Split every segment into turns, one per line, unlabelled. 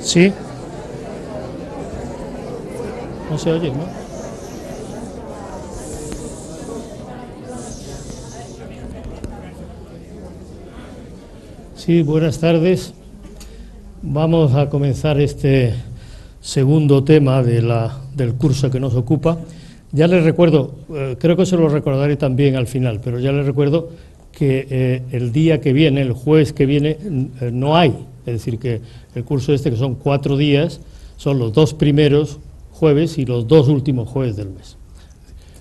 ¿Sí? No se oye, ¿no? Sí, buenas tardes. Vamos a comenzar este segundo tema del curso que nos ocupa. Ya les recuerdo, creo que se lo recordaré también al final, pero ya les recuerdo que el día que viene, el jueves que viene, no hay. Es decir, que el curso que son 4 días, son los 2 primeros jueves y los 2 últimos jueves del mes.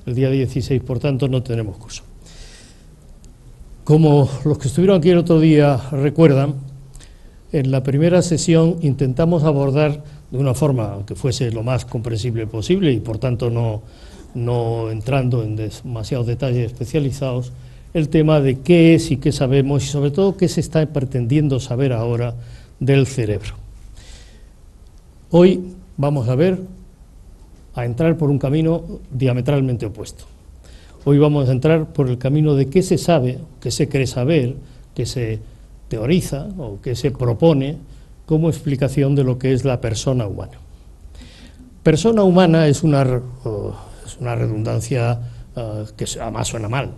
El día 16, por tanto, no tenemos curso. Como los que estuvieron aquí el otro día recuerdan, en la primera sesión intentamos abordar de una forma que fuese lo más comprensible posible y, por tanto, no entrando en demasiados detalles especializados, el tema de qué es y qué sabemos y, sobre todo, qué se está pretendiendo saber ahora del cerebro. Hoy vamos a entrar por un camino diametralmente opuesto. Hoy vamos a entrar por el camino de qué se sabe, qué se cree saber, qué se teoriza o qué se propone como explicación de lo que es la persona humana. Persona humana es una redundancia que además suena mal,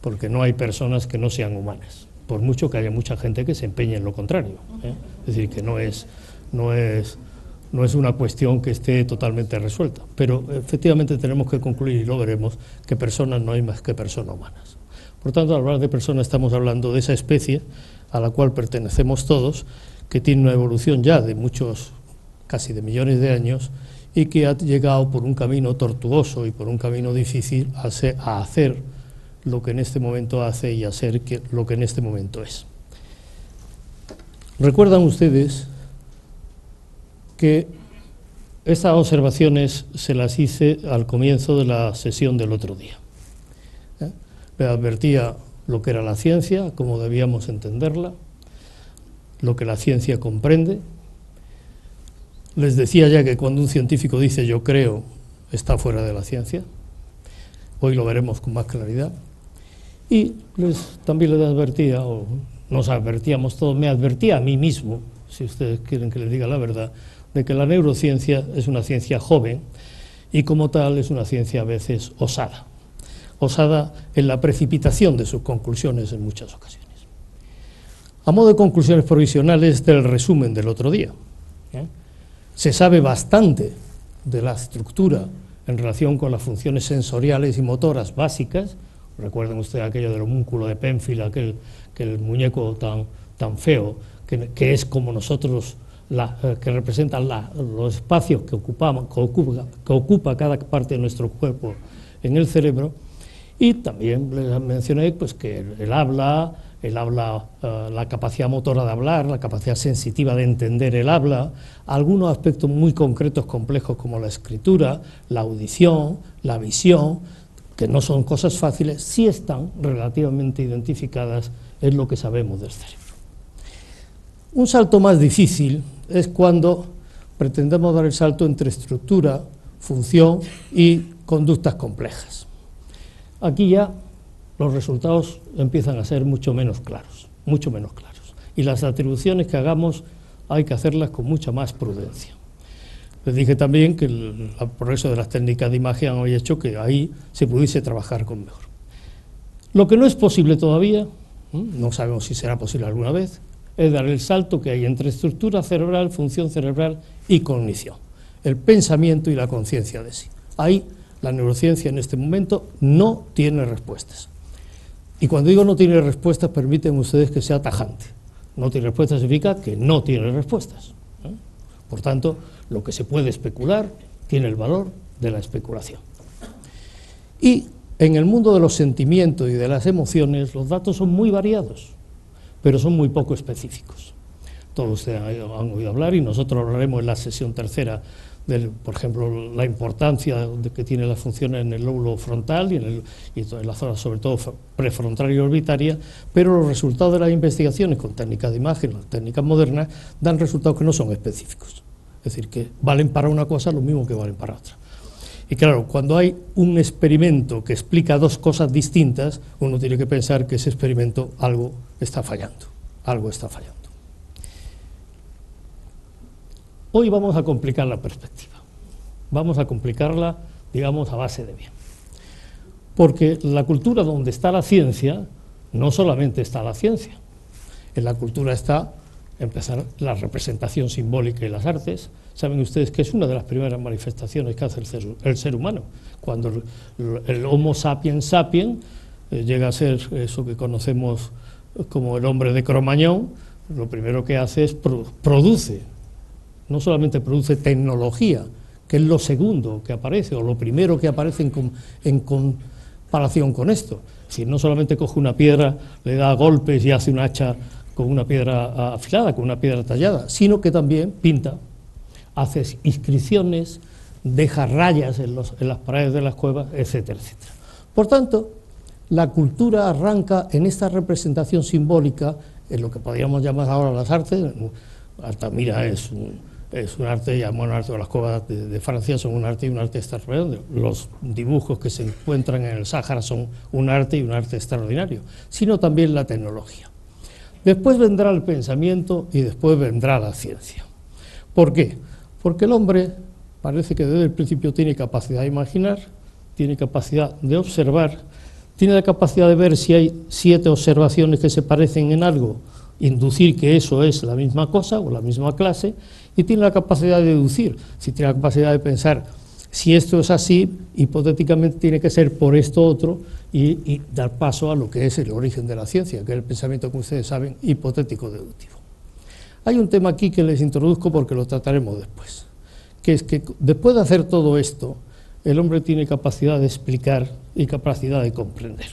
porque no hay personas que no sean humanas, por mucho que haya mucha gente que se empeñe en lo contrario. Es decir, que no es una cuestión que esté totalmente resuelta, pero efectivamente tenemos que concluir, y lo veremos, que personas no hay más que personas humanas. Por tanto, al hablar de personas estamos hablando de esa especie a la cual pertenecemos todos, que tiene una evolución ya de muchos, casi de millones de años, y que ha llegado por un camino tortuoso y por un camino difícil a hacer lo que en este momento hace y a ser lo que en este momento es. ¿Recuerdan ustedes que estas observaciones se las hice al comienzo de la sesión del otro día? Les advertía lo que era la ciencia, cómo debíamos entenderla, lo que la ciencia comprende. Les decía ya que cuando un científico dice yo creo, está fuera de la ciencia. Hoy lo veremos con más claridad. Y también les advertía, o nos advertíamos todos, me advertía a mí mismo, si ustedes quieren que les diga la verdad, de que la neurociencia es una ciencia joven y como tal es una ciencia a veces osada en la precipitación de sus conclusiones en muchas ocasiones. A modo de conclusiones provisionales del resumen del otro día, se sabe bastante de la estructura en relación con las funciones sensoriales y motoras básicas. Recuerden ustedes aquello del homúnculo de Penfield, que el muñeco tan feo, que es como nosotros, que representa los espacios que ocupa cada parte de nuestro cuerpo en el cerebro. Y también les mencioné pues, que el habla, la capacidad motora de hablar, la capacidad sensitiva de entender el habla, algunos aspectos muy concretos, complejos como la escritura, la audición, la visión, que no son cosas fáciles, sí están relativamente identificadas en lo que sabemos del cerebro. Un salto más difícil es cuando pretendemos dar el salto entre estructura, función y conductas complejas. Aquí ya los resultados empiezan a ser mucho menos claros, y las atribuciones que hagamos hay que hacerlas con mucha más prudencia. Les dije también que el progreso de las técnicas de imagen ha hecho que ahí se pudiese trabajar con mejor. Lo que no es posible todavía, no sabemos si será posible alguna vez, es dar el salto que hay entre estructura cerebral, función cerebral y cognición, el pensamiento y la conciencia de sí. Ahí la neurociencia en este momento no tiene respuestas. Y cuando digo no tiene respuestas, permiten ustedes que sea tajante. No tiene respuestas significa que no tiene respuestas. Por tanto, lo que se puede especular tiene el valor de la especulación. Y en el mundo de los sentimientos y de las emociones, los datos son muy variados, pero son muy poco específicos. Todos ustedes han oído hablar, y nosotros hablaremos en la sesión tercera por ejemplo, la importancia que tiene la función en el lóbulo frontal y en la zona sobre todo prefrontal y orbitaria, pero los resultados de las investigaciones con técnicas de imagen, las técnicas modernas, dan resultados que no son específicos, es decir, que valen para una cosa lo mismo que valen para otra. Y claro, cuando hay un experimento que explica dos cosas distintas, uno tiene que pensar que ese experimento algo está fallando, algo está fallando. Hoy vamos a complicar la perspectiva, vamos a complicarla, digamos, a base de bien. Porque la cultura donde está la ciencia, no solamente está la ciencia, en la cultura está empezar la representación simbólica y las artes. Saben ustedes que es una de las primeras manifestaciones que hace el ser humano, cuando el Homo sapiens sapiens llega a ser eso que conocemos como el hombre de Cro-Magnon, lo primero que hace es produce. No solamente produce tecnología, que es lo segundo que aparece, o lo primero que aparece en comparación con esto. Es decir, no solamente coge una piedra, le da golpes y hace un hacha con una piedra afilada, con una piedra tallada, sino que también pinta, hace inscripciones, deja rayas en las paredes de las cuevas, etcétera, etcétera. Por tanto, la cultura arranca en esta representación simbólica, en lo que podríamos llamar ahora las artes. Altamira es un arte, llamado arte de las cuevas de Francia, son un arte y un arte extraordinario. Los dibujos que se encuentran en el Sáhara son un arte y un arte extraordinario, sino también la tecnología. Después vendrá el pensamiento y después vendrá la ciencia. ¿Por qué? Porque el hombre parece que desde el principio tiene capacidad de imaginar, tiene capacidad de observar, tiene la capacidad de ver si hay 7 observaciones que se parecen en algo, inducir que eso es la misma cosa o la misma clase, y tiene la capacidad de deducir, si tiene la capacidad de pensar, si esto es así, hipotéticamente tiene que ser por esto otro, y dar paso a lo que es el origen de la ciencia, que es el pensamiento, como ustedes saben, hipotético-deductivo. Hay un tema aquí que les introduzco porque lo trataremos después, que es que después de hacer todo esto, el hombre tiene capacidad de explicar y capacidad de comprender.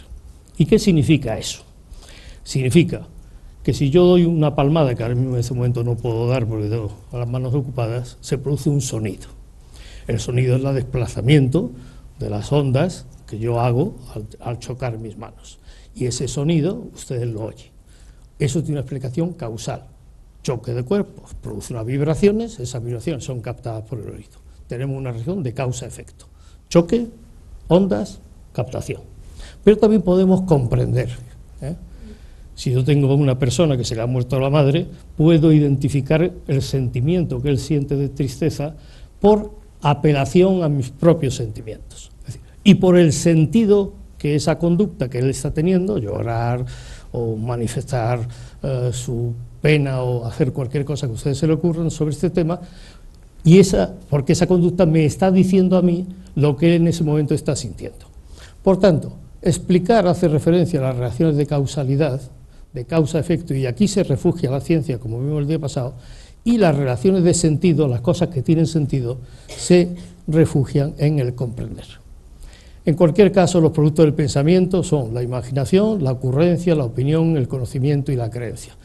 ¿Y qué significa eso? Significa que si yo doy una palmada, que ahora mismo en ese momento no puedo dar porque tengo las manos ocupadas, se produce un sonido. El sonido es el desplazamiento de las ondas que yo hago al chocar mis manos. Y ese sonido, ustedes lo oyen. Eso tiene una explicación causal. Choque de cuerpos, produce unas vibraciones, esas vibraciones son captadas por el oído. Tenemos una relación de causa-efecto. Choque, ondas, captación. Pero también podemos comprender, Si yo tengo una persona que se le ha muerto la madre, puedo identificar el sentimiento que él siente de tristeza por apelación a mis propios sentimientos. Es decir, y por el sentido que esa conducta que él está teniendo, llorar o manifestar su pena o hacer cualquier cosa que a ustedes se le ocurran sobre este tema, porque esa conducta me está diciendo a mí lo que él en ese momento está sintiendo. Por tanto, explicar hace referencia a las relaciones de causalidad, de causa-efecto, y aquí se refugia la ciencia, como vimos el día pasado, y las relaciones de sentido, las cosas que tienen sentido, se refugian en el comprender. En cualquier caso, los productos del pensamiento son la imaginación, la ocurrencia, la opinión, el conocimiento y la creencia.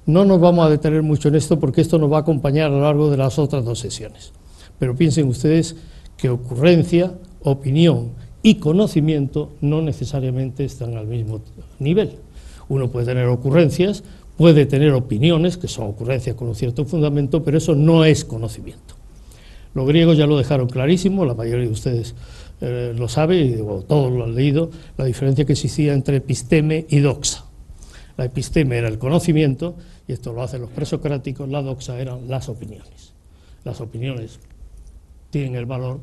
No nos vamos a detener mucho en esto porque esto nos va a acompañar a lo largo de las otras 2 sesiones. Pero piensen ustedes que ocurrencia, opinión y conocimiento no necesariamente están al mismo nivel. Uno puede tener ocurrencias, puede tener opiniones, que son ocurrencias con un cierto fundamento, pero eso no es conocimiento. Los griegos ya lo dejaron clarísimo, la mayoría de ustedes lo sabe, o todos lo han leído, la diferencia que existía entre episteme y doxa. La episteme era el conocimiento, y esto lo hacen los presocráticos, la doxa eran las opiniones. Las opiniones tienen el valor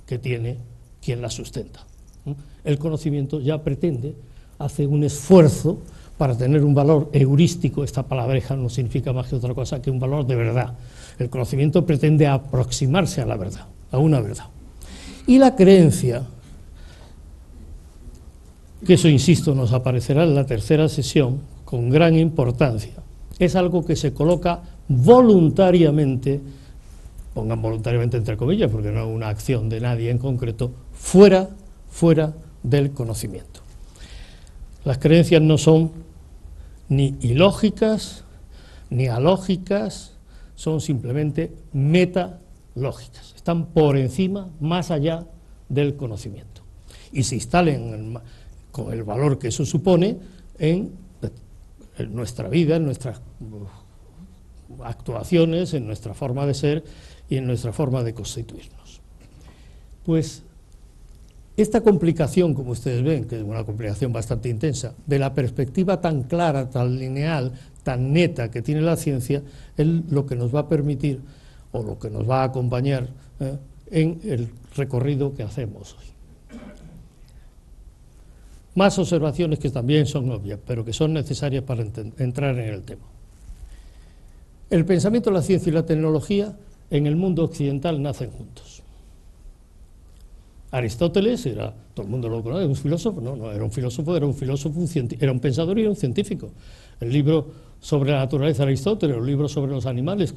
que tiene quien las sustenta. El conocimiento ya pretende, hace un esfuerzo para tener un valor heurístico. Esta palabreja no significa más que otra cosa que un valor de verdad. El conocimiento pretende aproximarse a la verdad, a una verdad. Y la creencia, que eso, insisto, nos aparecerá en la 3ª sesión con gran importancia, es algo que se coloca voluntariamente, pongan voluntariamente entre comillas, porque no es una acción de nadie en concreto, fuera del conocimiento. Las creencias no son ni ilógicas, ni alógicas, son simplemente lógicas, están por encima, más allá del conocimiento, y se instalen con el valor que eso supone en nuestra vida, en nuestras actuaciones, en nuestra forma de ser y en nuestra forma de constituirnos. Pues esta complicación, como ustedes ven, que es una complicación bastante intensa, de la perspectiva tan clara, tan lineal, tan neta que tiene la ciencia, es lo que nos va a permitir, o lo que nos va a acompañar en el recorrido que hacemos hoy. Más observaciones que también son obvias, pero que son necesarias para entrar en el tema. El pensamiento, la ciencia y la tecnología en el mundo occidental nacen juntos. Aristóteles era, todo el mundo lo conoce, un filósofo, no era un filósofo, era un pensador y era un científico. El libro sobre la naturaleza de Aristóteles, el libro sobre los animales,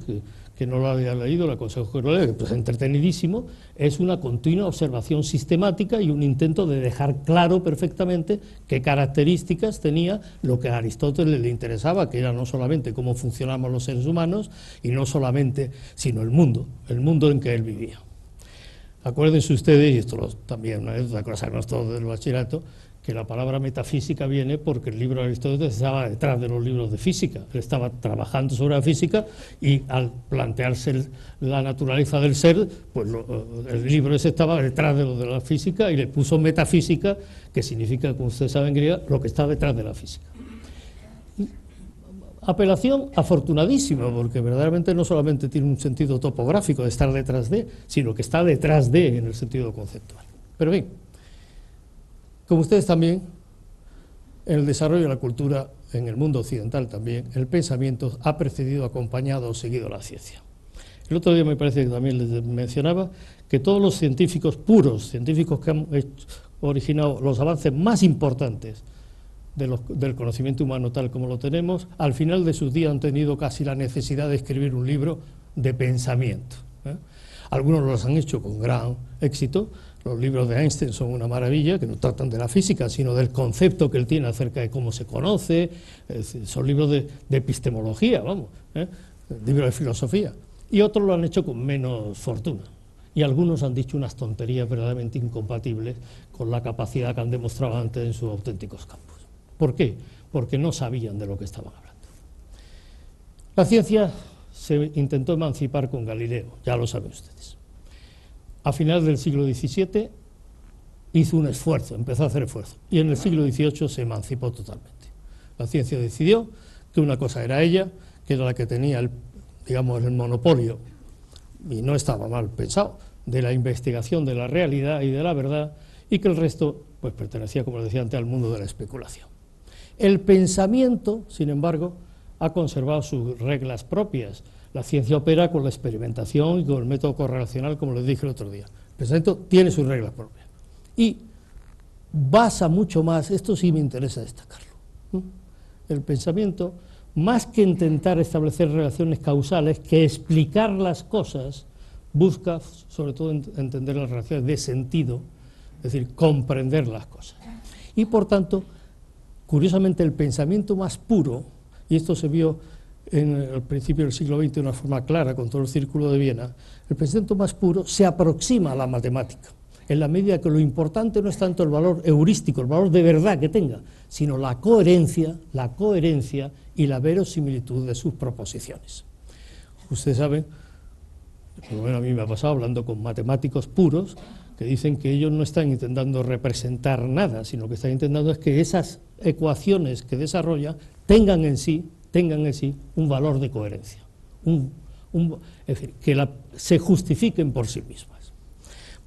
que no lo había leído, le aconsejo que lo lea, que es entretenidísimo, es una continua observación sistemática y un intento de dejar claro perfectamente qué características tenía lo que a Aristóteles le interesaba, que era no solamente cómo funcionamos los seres humanos, y no solamente, sino el mundo en que él vivía. Acuérdense ustedes, y esto también una anécdota que lo sabemos todos del bachillerato, que la palabra metafísica viene porque el libro de Aristóteles estaba detrás de los libros de física. Él estaba trabajando sobre la física y al plantearse la naturaleza del ser, pues el libro ese estaba detrás de lo de la física y le puso metafísica, que significa, como ustedes saben en griego, lo que está detrás de la física. Apelación afortunadísima, porque verdaderamente no solamente tiene un sentido topográfico de estar detrás de, sino que está detrás de en el sentido conceptual. Pero bien, como ustedes también, en el desarrollo de la cultura, en el mundo occidental también, el pensamiento ha precedido, acompañado o seguido a la ciencia. El otro día me parece que también les mencionaba que todos los científicos puros, científicos que han originado los avances más importantes del conocimiento humano tal como lo tenemos, al final de sus días han tenido casi la necesidad de escribir un libro de pensamiento. Algunos los han hecho con gran éxito. Los libros de Einstein son una maravilla, que no tratan de la física, sino del concepto que él tiene acerca de cómo se conoce. Son libros de epistemología, libros de filosofía. Y otros lo han hecho con menos fortuna. Y algunos han dicho unas tonterías verdaderamente incompatibles con la capacidad que han demostrado antes en sus auténticos campos. ¿Por qué? Porque no sabían de lo que estaban hablando. La ciencia se intentó emancipar con Galileo, ya lo saben ustedes. A finales del siglo XVII hizo un esfuerzo, empezó a hacer esfuerzo, y en el siglo XVIII se emancipó totalmente. La ciencia decidió que una cosa era ella, que era la que tenía el monopolio, y no estaba mal pensado, de la investigación de la realidad y de la verdad, y que el resto pues pertenecía, como les decía antes, al mundo de la especulación. El pensamiento, sin embargo, ha conservado sus reglas propias. La ciencia opera con la experimentación y con el método correlacional, como les dije el otro día. El pensamiento tiene sus reglas propias. Y basa mucho más, esto sí me interesa destacarlo, el pensamiento, más que intentar establecer relaciones causales, que explicar las cosas, busca sobre todo entender las relaciones de sentido, es decir, comprender las cosas. Y por tanto, curiosamente, el pensamiento más puro, y esto se vio en el principio del siglo XX de una forma clara con todo el Círculo de Viena, el pensamiento más puro se aproxima a la matemática, en la medida que lo importante no es tanto el valor heurístico, el valor de verdad que tenga, sino la coherencia y la verosimilitud de sus proposiciones. Ustedes saben, por lo menos a mí me ha pasado hablando con matemáticos puros, que dicen que ellos no están intentando representar nada, sino que están intentando es que esas ecuaciones que desarrollan tengan en sí un valor de coherencia, es decir, que se justifiquen por sí mismas.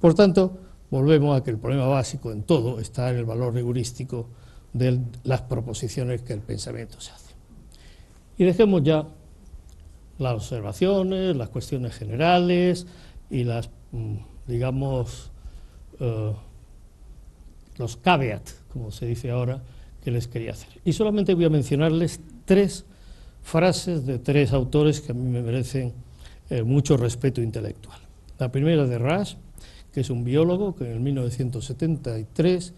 Por tanto, volvemos a que el problema básico en todo está en el valor heurístico de las proposiciones que el pensamiento se hace. Y dejemos ya las observaciones, las cuestiones generales y las, los caveat, como se dice ahora, que les quería hacer. Y solamente voy a mencionarles 3 frases de 3 autores que a mí me merecen mucho respeto intelectual. La primera de Rush, que es un biólogo que en 1973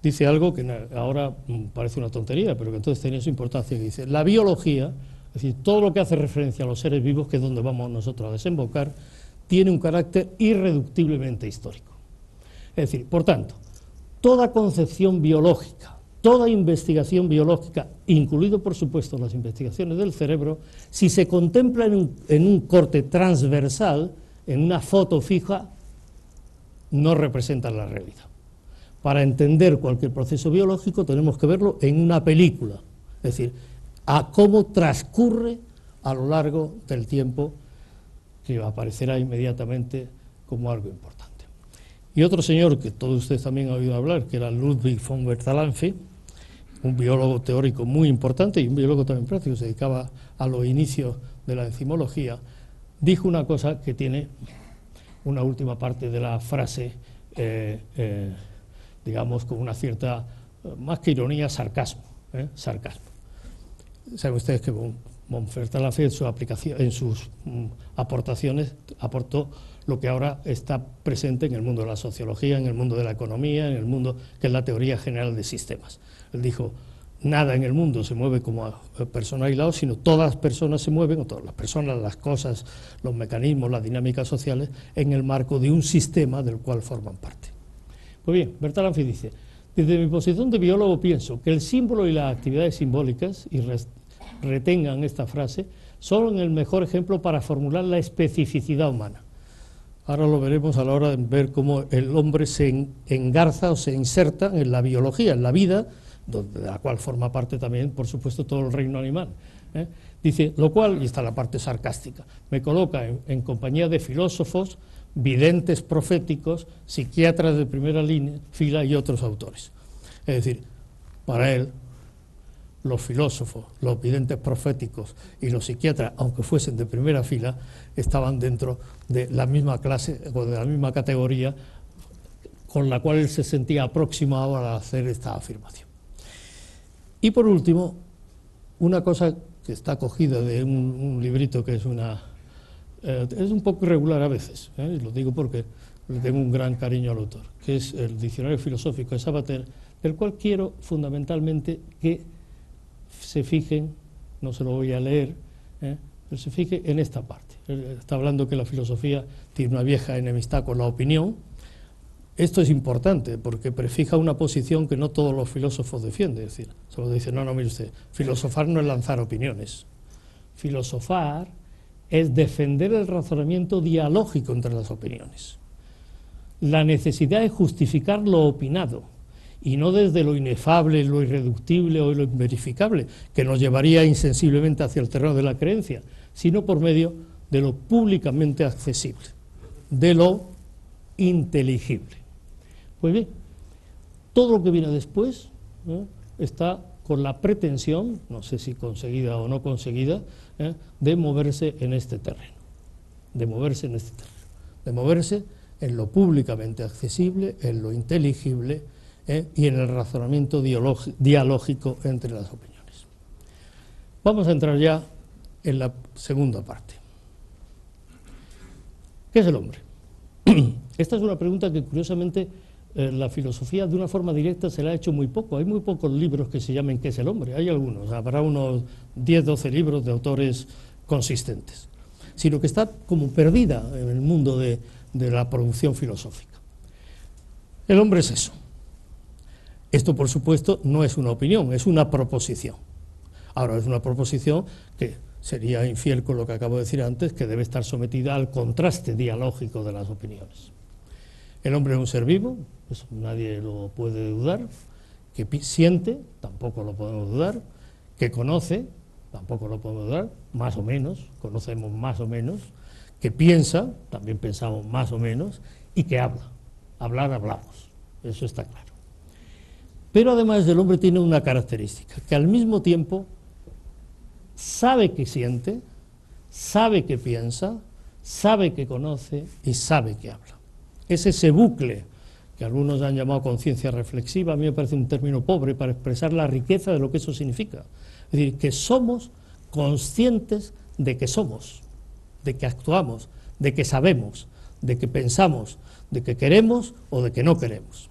dice algo que ahora parece una tontería, pero que entonces tenía su importancia, que dice: la biología, es decir, todo lo que hace referencia a los seres vivos, que es donde vamos nosotros a desembocar, tiene un carácter irreductiblemente histórico. Es decir, por tanto, toda concepción biológica, toda investigación biológica, incluido por supuesto las investigaciones del cerebro, si se contempla en un corte transversal, en una foto fija, no representa la realidad. Para entender cualquier proceso biológico tenemos que verlo en una película, es decir, a cómo transcurre a lo largo del tiempo, que aparecerá inmediatamente como algo importante. Y otro señor que todos ustedes también han oído hablar, que era Ludwig von Bertalanffy, un biólogo teórico muy importante y un biólogo también práctico, se dedicaba a los inicios de la enzimología, dijo una cosa que tiene una última parte de la frase, digamos, con una cierta, más que ironía, sarcasmo. Sarcasmo. Saben ustedes que von Bertalanffy en sus aportaciones aportó lo que ahora está presente en el mundo de la sociología, en el mundo de la economía, en el mundo que es la teoría general de sistemas. Él dijo, nada en el mundo se mueve como persona aislada, sino todas las personas se mueven, o todas las personas, las cosas, los mecanismos, las dinámicas sociales, en el marco de un sistema del cual forman parte. Pues bien, Bertalanffy dice, desde mi posición de biólogo pienso que el símbolo y las actividades simbólicas, y retengan esta frase, son el mejor ejemplo para formular la especificidad humana. Ahora lo veremos a la hora de ver cómo el hombre se engarza o se inserta en la biología, en la vida, de la cual forma parte también, por supuesto, todo el reino animal. Dice, lo cual, y está la parte sarcástica, me coloca en compañía de filósofos, videntes proféticos, psiquiatras de primera fila y otros autores. Es decir, para él, los filósofos, los videntes proféticos y los psiquiatras, aunque fuesen de primera fila, estaban dentro de la misma clase o de la misma categoría con la cual él se sentía aproximado a hacer esta afirmación. Y por último, una cosa que está cogida de un librito que es un poco irregular a veces, lo digo porque le tengo un gran cariño al autor, que es el Diccionario Filosófico de Sabater, del cual quiero fundamentalmente que se fijen, no se lo voy a leer, pero se fijen en esta parte. Él está hablando que la filosofía tiene una vieja enemistad con la opinión. Esto es importante porque prefija una posición que no todos los filósofos defienden. Es decir, solo dicen, no, mire usted, filosofar no es lanzar opiniones. Filosofar es defender el razonamiento dialógico entre las opiniones. La necesidad de justificar lo opinado, y no desde lo inefable, lo irreductible o lo inverificable, que nos llevaría insensiblemente hacia el terreno de la creencia, sino por medio de lo públicamente accesible, de lo inteligible. Pues bien, todo lo que viene después está con la pretensión, no sé si conseguida o no conseguida, de moverse en este terreno, de moverse en lo públicamente accesible, en lo inteligible, y en el razonamiento dialógico entre las opiniones. Vamos a entrar ya en la segunda parte. ¿Qué es el hombre? Esta es una pregunta que curiosamente la filosofía de una forma directa se la ha hecho muy poco. Hay muy pocos libros que se llamen ¿qué es el hombre? Hay algunos, habrá unos 10, 12 libros de autores consistentes, sino que está como perdida en el mundo de la producción filosófica. El hombre es eso. Esto, por supuesto, no es una opinión, es una proposición. Ahora, es una proposición que sería infiel con lo que acabo de decir antes, que debe estar sometida al contraste dialógico de las opiniones. El hombre es un ser vivo, eso nadie lo puede dudar, que siente, tampoco lo podemos dudar, que conoce, tampoco lo podemos dudar, más o menos, conocemos más o menos, que piensa, también pensamos más o menos, y que habla. Hablar, hablamos, eso está claro. Pero además el hombre tiene una característica, que al mismo tiempo sabe que siente, sabe que piensa, sabe que conoce y sabe que habla. Es ese bucle que algunos han llamado conciencia reflexiva, a mí me parece un término pobre para expresar la riqueza de lo que eso significa. Es decir, que somos conscientes de que somos, de que actuamos, de que sabemos, de que pensamos, de que queremos o de que no queremos.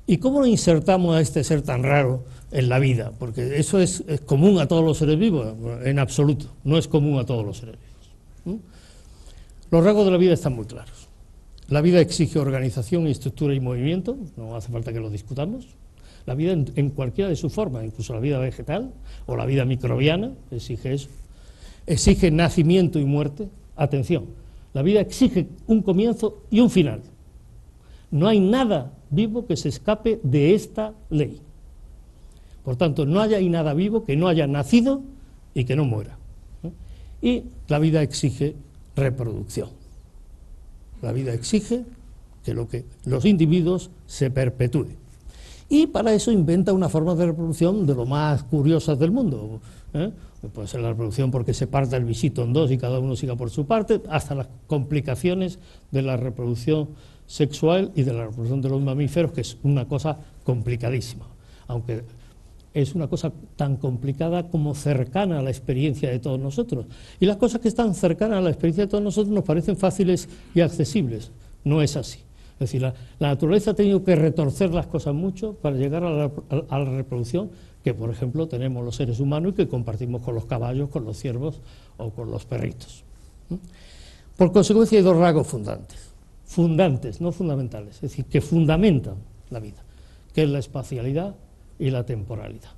¿Y cómo lo insertamos a este ser tan raro en la vida? Porque eso es común a todos los seres vivos, en absoluto, no es común a todos los seres vivos. Los rasgos de la vida están muy claros. La vida exige organización, estructura y movimiento, no hace falta que lo discutamos. La vida en cualquiera de sus formas, incluso la vida vegetal o la vida microbiana, exige eso. Exige nacimiento y muerte. Atención, la vida exige un comienzo y un final. No hay nada vivo que se escape de esta ley. Por tanto, no hay nada vivo que no haya nacido y que no muera. Y la vida exige reproducción. La vida exige que los individuos se perpetúen. Y para eso inventa una forma de reproducción de lo más curiosas del mundo. Puede ser la reproducción porque se parta el bichito en dos y cada uno siga por su parte, hasta las complicaciones de la reproducción sexual y de la reproducción de los mamíferos, que es una cosa complicadísima, aunque es una cosa tan complicada como cercana a la experiencia de todos nosotros. Y las cosas que están cercanas a la experiencia de todos nosotros nos parecen fáciles y accesibles. No es así. Es decir, la naturaleza ha tenido que retorcer las cosas mucho para llegar a la reproducción que, por ejemplo, tenemos los seres humanos y que compartimos con los caballos, con los ciervos o con los perritos. Por consecuencia, hay dos rasgos fundantes, no fundamentales, es decir, que fundamentan la vida, que es la espacialidad y la temporalidad.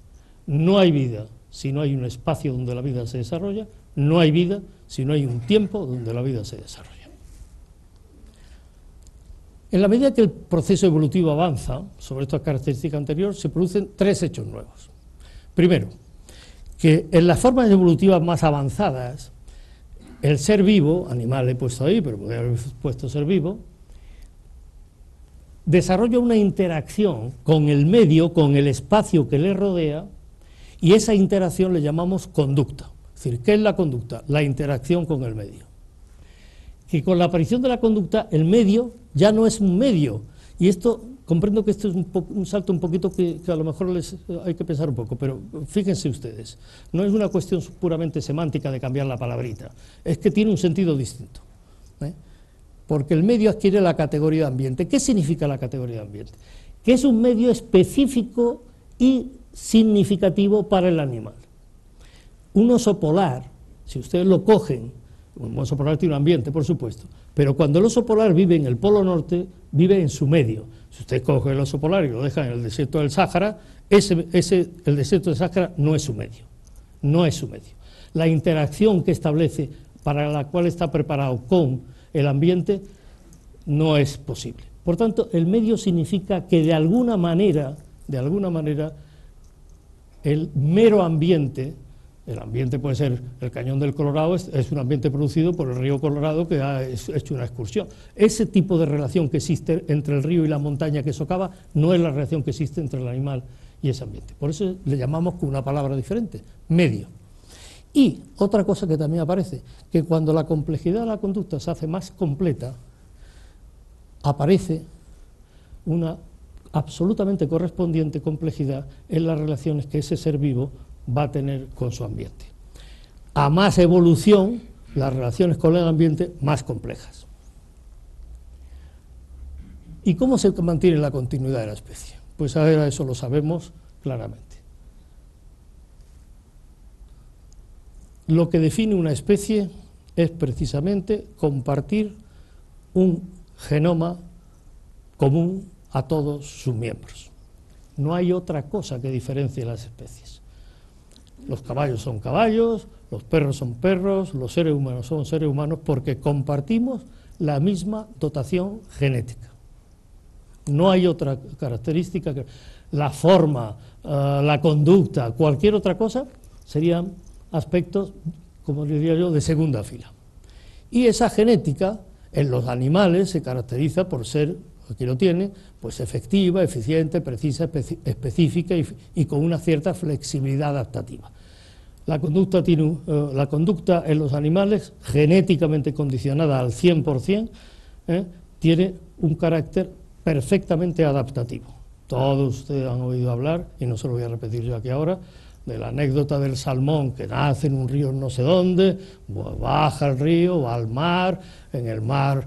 No hay vida si no hay un espacio donde la vida se desarrolla, no hay vida si no hay un tiempo donde la vida se desarrolla. En la medida que el proceso evolutivo avanza sobre esta característica anterior, se producen tres hechos nuevos. Primero, que en las formas evolutivas más avanzadas, el ser vivo, animal he puesto ahí, pero podría haber puesto ser vivo, desarrolla una interacción con el medio, con el espacio que le rodea, y esa interacción le llamamos conducta. Es decir, ¿qué es la conducta? La interacción con el medio. Que con la aparición de la conducta, el medio ya no es un medio, y esto, comprendo que esto es un salto un poquito que a lo mejor hay que pensar un poco, pero fíjense ustedes, no es una cuestión puramente semántica de cambiar la palabrita, es que tiene un sentido distinto, porque el medio adquiere la categoría de ambiente. ¿Qué significa la categoría de ambiente? Que es un medio específico y significativo para el animal. Un oso polar, si ustedes lo cogen, un oso polar tiene un ambiente, por supuesto, pero cuando el oso polar vive en el Polo Norte, vive en su medio. Si usted coge el oso polar y lo deja en el desierto del Sáhara, el desierto del Sáhara no es su medio, no es su medio. La interacción que establece, para la cual está preparado con el ambiente, no es posible. Por tanto, el medio significa que de alguna manera, el mero ambiente, el ambiente puede ser el Cañón del Colorado, es un ambiente producido por el río Colorado que ha hecho una excursión. Ese tipo de relación que existe entre el río y la montaña que socava no es la relación que existe entre el animal y ese ambiente. Por eso le llamamos con una palabra diferente, medio. Y otra cosa que también aparece, que cuando la complejidad de la conducta se hace más completa, aparece una absolutamente correspondiente complejidad en las relaciones que ese ser vivo va a tener con su ambiente. A más evolución, las relaciones con el ambiente más complejas. ¿Y cómo se mantiene la continuidad de la especie? Pues ahora eso lo sabemos claramente. Lo que define una especie es precisamente compartir un genoma común a todos sus miembros. No hay otra cosa que diferencie las especies. Los caballos son caballos, los perros son perros, los seres humanos son seres humanos, porque compartimos la misma dotación genética. No hay otra característica que la forma, la conducta, cualquier otra cosa, serían aspectos, como diría yo, de segunda fila. Y esa genética en los animales se caracteriza por ser, aquí lo tiene, pues efectiva, eficiente, precisa, específica y con una cierta flexibilidad adaptativa. La conducta en los animales, genéticamente condicionada al 100%, tiene un carácter perfectamente adaptativo. Todos ustedes han oído hablar, y no se lo voy a repetir yo aquí ahora, de la anécdota del salmón que nace en un río no sé dónde, baja al río, va al mar, en el mar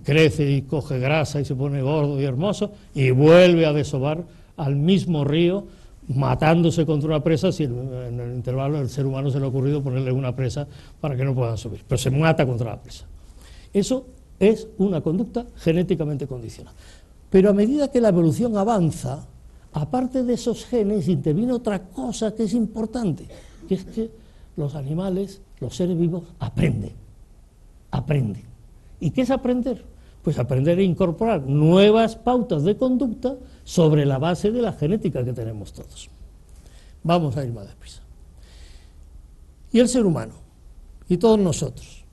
crece y coge grasa y se pone gordo y hermoso, y vuelve a desovar al mismo río matándose contra una presa si en el intervalo el ser humano se le ha ocurrido ponerle una presa para que no puedan subir, pero se mata contra la presa. Eso es una conducta genéticamente condicionada. Pero a medida que la evolución avanza, aparte de esos genes, interviene otra cosa que es importante, que es que los animales, los seres vivos, aprenden. ¿Y qué es aprender? Pues aprender a incorporar nuevas pautas de conducta sobre la base de la genética que tenemos todos. Vamos a ir más deprisa. Y el ser humano, y todos nosotros,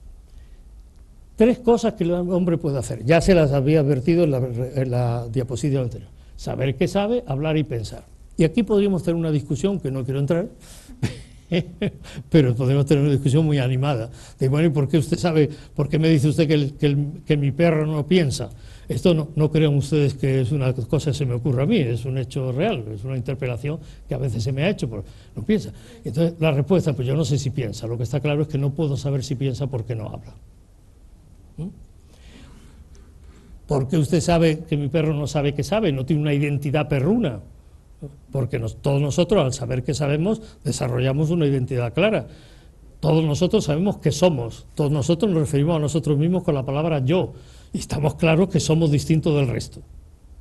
3 cosas que el hombre puede hacer. Ya se las había advertido en la diapositiva anterior. Saber qué sabe, hablar y pensar. Y aquí podríamos tener una discusión, que no quiero entrar, pero podemos tener una discusión muy animada. De bueno, ¿y por qué usted sabe, por qué me dice usted que mi perro no piensa? Esto no crean ustedes que es una cosa que se me ocurre a mí, es un hecho real, es una interpelación que a veces se me ha hecho, pero no piensa. Entonces la respuesta, pues yo no sé si piensa, lo que está claro es que no puedo saber si piensa porque no habla. ¿Por qué usted sabe que mi perro no sabe que sabe? No tiene una identidad perruna. Porque todos nosotros, al saber que sabemos, desarrollamos una identidad clara. Todos nosotros sabemos que somos. Todos nosotros nos referimos a nosotros mismos con la palabra yo. Y estamos claros que somos distintos del resto,